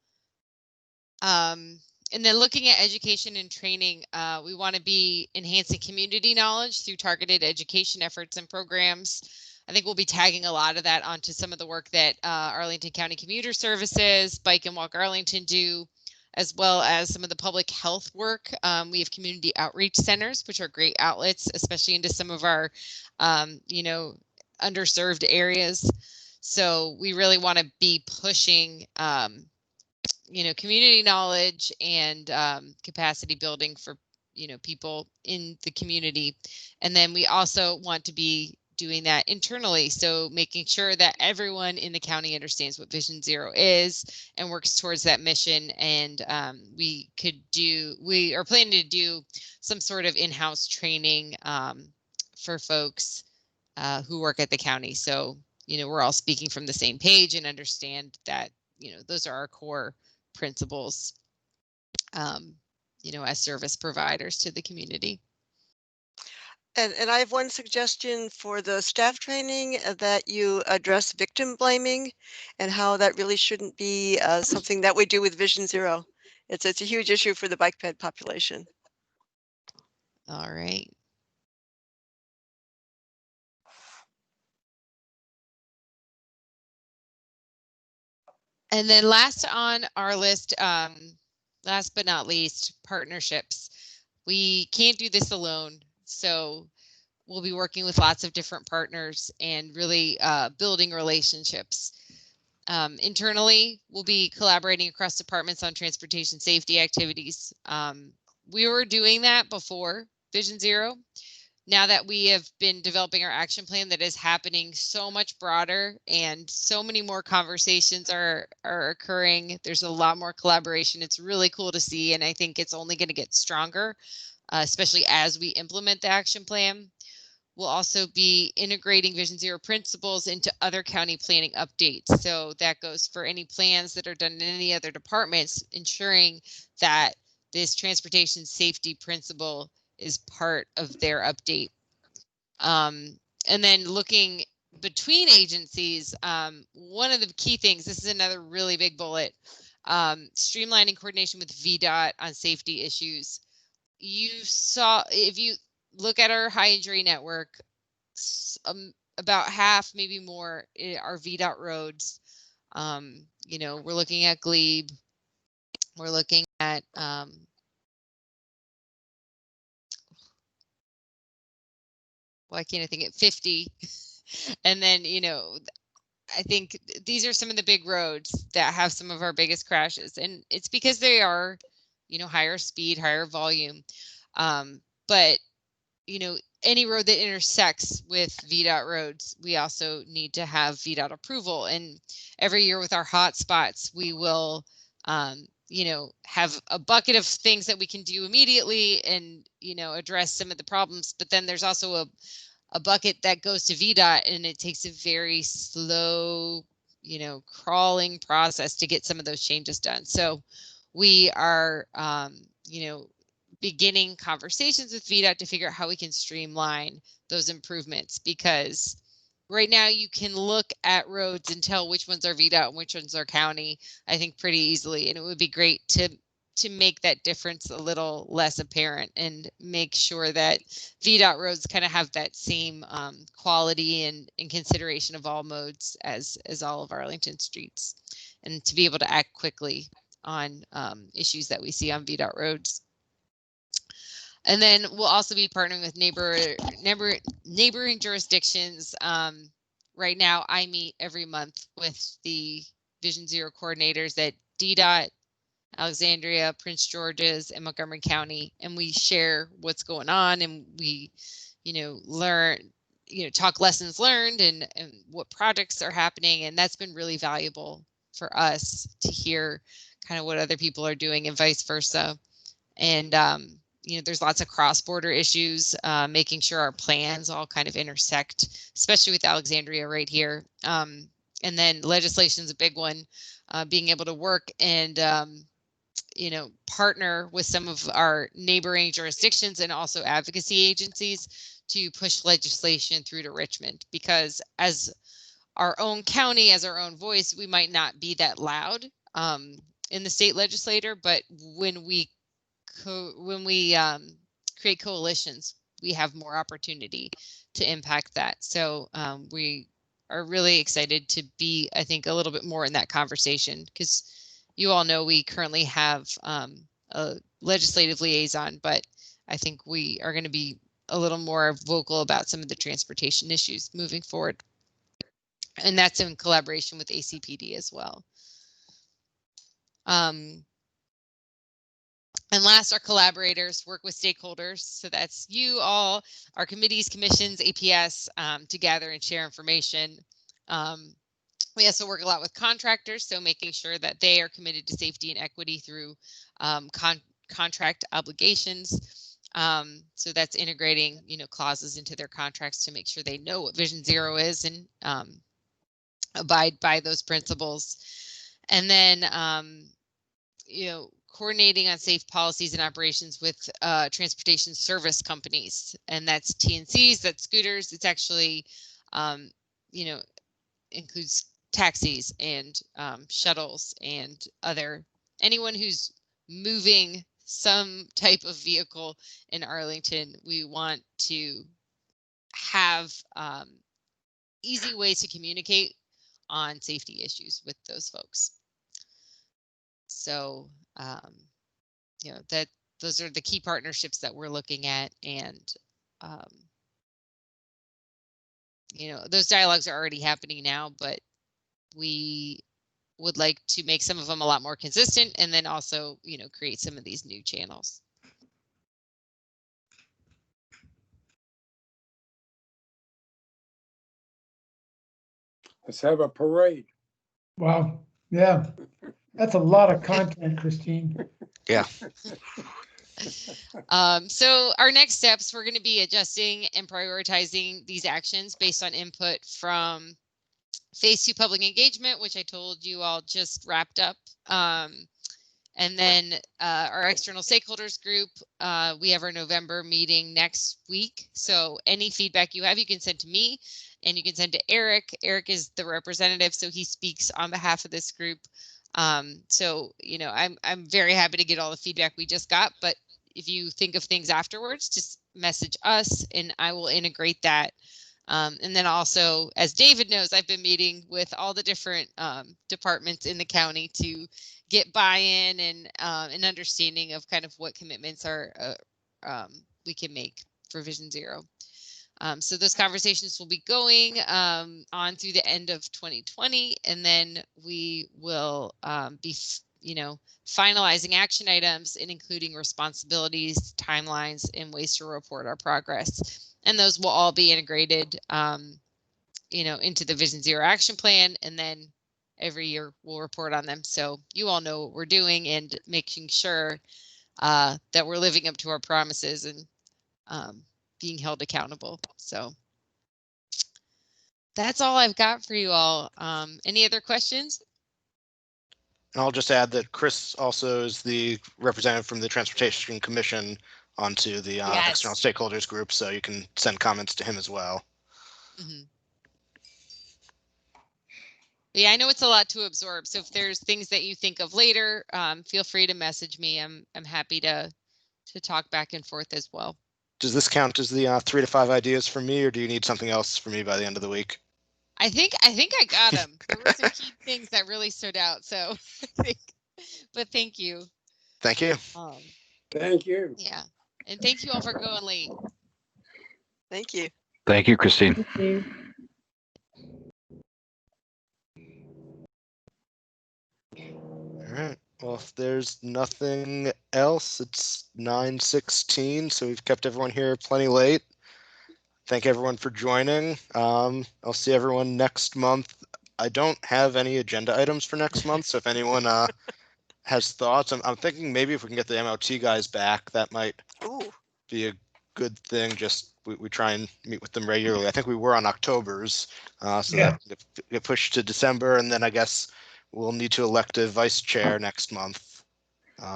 And then looking at education and training, we want to be enhancing community knowledge through targeted education efforts and programs. I think we'll be tagging a lot of that onto some of the work that Arlington County Commuter Services, Bike and Walk Arlington do, as well as some of the public health work. We have community outreach centers, which are great outlets, especially into some of our, underserved areas. So we really want to be pushing community knowledge and capacity building for people in the community. And then we also want to be doing that internally, so making sure that everyone in the county understands what Vision Zero is and works towards that mission. And we are planning to do some sort of in-house training for folks who work at the county, so we're all speaking from the same page and understand that those are our core principles, as service providers to the community. And I have one suggestion for the staff training, that you address victim blaming and how that really shouldn't be something that we do with Vision Zero. It's a huge issue for the bike ped population. All right. And then last on our list, last but not least, partnerships. We can't do this alone, so we'll be working with lots of different partners and really building relationships. Internally, we'll be collaborating across departments on transportation safety activities. We were doing that before Vision Zero. Now that we have been developing our action plan, that is happening so much broader and so many more conversations are occurring. There's a lot more collaboration. It's really cool to see, and I think it's only going to get stronger, especially as we implement the action plan. We'll also be integrating Vision Zero principles into other county planning updates. So that goes for any plans that are done in any other departments, ensuring that this transportation safety principle is part of their update. And then looking between agencies, one of the key things, this is another really big bullet, streamlining coordination with VDOT on safety issues. You saw, if you look at our high injury network, about half, maybe more, are VDOT roads. We're looking at Glebe. We're looking at why can't I think at 50? And then, I think these are some of the big roads that have some of our biggest crashes, and it's because they are, higher speed, higher volume. But, any road that intersects with VDOT roads, we also need to have VDOT approval. And every year with our hot spots, we will, have a bucket of things that we can do immediately and, address some of the problems. But then there's also a bucket that goes to VDOT, and it takes a very slow, crawling process to get some of those changes done. So we are, beginning conversations with VDOT to figure out how we can streamline those improvements, because right now you can look at roads and tell which ones are VDOT and which ones are county, I think, pretty easily. And it would be great to make that difference a little less apparent and make sure that VDOT roads kind of have that same quality and consideration of all modes as all of Arlington streets, and to be able to act quickly on issues that we see on VDOT roads. And then we'll also be partnering with neighboring jurisdictions. Right now, I meet every month with the Vision Zero coordinators at DDOT, Alexandria, Prince George's, and Montgomery County, and we share what's going on, and we, learn, talk lessons learned and what projects are happening, and that's been really valuable for us to hear kind of what other people are doing and vice versa. And there's lots of cross-border issues, making sure our plans all kind of intersect, especially with Alexandria right here. And then legislation is a big one, being able to work and, partner with some of our neighboring jurisdictions and also advocacy agencies to push legislation through to Richmond, because as our own county, as our own voice, we might not be that loud in the state legislature, but when we create coalitions, we have more opportunity to impact that. So we are really excited to be, I think, a little bit more in that conversation, because you all know we currently have a legislative liaison, but I think we are going to be a little more vocal about some of the transportation issues moving forward. And that's in collaboration with ACPD as well. And last, our collaborators work with stakeholders. So that's you all, our committees, commissions, APS, to gather and share information. We also work a lot with contractors, so making sure that they are committed to safety and equity through contract obligations. So that's integrating, clauses into their contracts to make sure they know what Vision Zero is and abide by those principles. And then, coordinating on safe policies and operations with transportation service companies, and that's TNCs, that's scooters. It's actually, includes taxis and shuttles and anyone who's moving some type of vehicle in Arlington. We want to have easy ways to communicate on safety issues with those folks. So, those are the key partnerships that we're looking at, and those dialogues are already happening now, but we would like to make some of them a lot more consistent, and then also, create some of these new channels. Let's have a parade. Wow. Yeah. That's a lot of content, Christine. Yeah. So our next steps, we're going to be adjusting and prioritizing these actions based on input from Phase 2 public engagement, which I told you all just wrapped up. And then our external stakeholders group, we have our November meeting next week. So any feedback you have, you can send to me, and you can send to Eric. Eric is the representative, so he speaks on behalf of this group. So, I'm very happy to get all the feedback we just got, but if you think of things afterwards, just message us and I will integrate that. And then also, as David knows, I've been meeting with all the different departments in the county to get buy-in and an understanding of kind of what commitments we can make for Vision Zero. So those conversations will be going on through the end of 2020, and then we will be, finalizing action items and including responsibilities, timelines, and ways to report our progress. And those will all be integrated, into the Vision Zero action plan, and then every year we'll report on them. So you all know what we're doing and making sure that we're living up to our promises and being held accountable. So that's all I've got for you all. Any other questions? And I'll just add that Chris also is the representative from the Transportation Commission onto the Yes. external stakeholders group, so you can send comments to him as well. Mm-hmm. Yeah, I know it's a lot to absorb. So if there's things that you think of later, feel free to message me. I'm happy to talk back and forth as well. Does this count as the 3 to 5 ideas from me, or do you need something else from me by the end of the week? I think I got them. There were some key things that really stood out. So I think, but thank you. Thank you. Thank you. Yeah, and thank you all for going late. Thank you. Thank you, Christine. Thank you. All right. Well, if there's nothing else, it's 9:16, so we've kept everyone here plenty late. Thank everyone for joining. I'll see everyone next month. I don't have any agenda items for next month, so if anyone has thoughts, I'm thinking maybe if we can get the MOT guys back, that might Ooh. be a good thing. Just we try and meet with them regularly. I think we were on October's, so Yeah. that get pushed to December, and then I guess we'll need to elect a vice chair next month.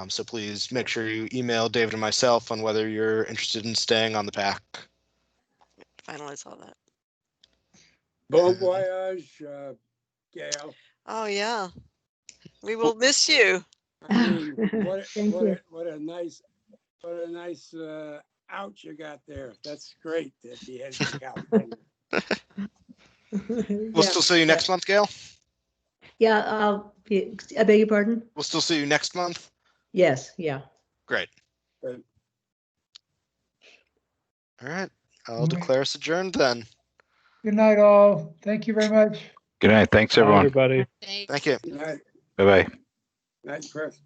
So please make sure you email David and myself on whether you're interested in staying on the PAC. Finalize all that. Bon voyage, Gail. Oh yeah. We will miss you. I mean, Thank you. what a nice ouch you got there. That's great that he has to California. We'll still see you next month, Gail. Yeah, I beg your pardon? We'll still see you next month. Yes, yeah. Great. Good. All right. I'll All right. declare us adjourned then. Good night, all. Thank you very much. Good night. Thanks, Bye, everyone. everybody. Thanks. Thank you. Good night. Bye-bye. Night, Chris.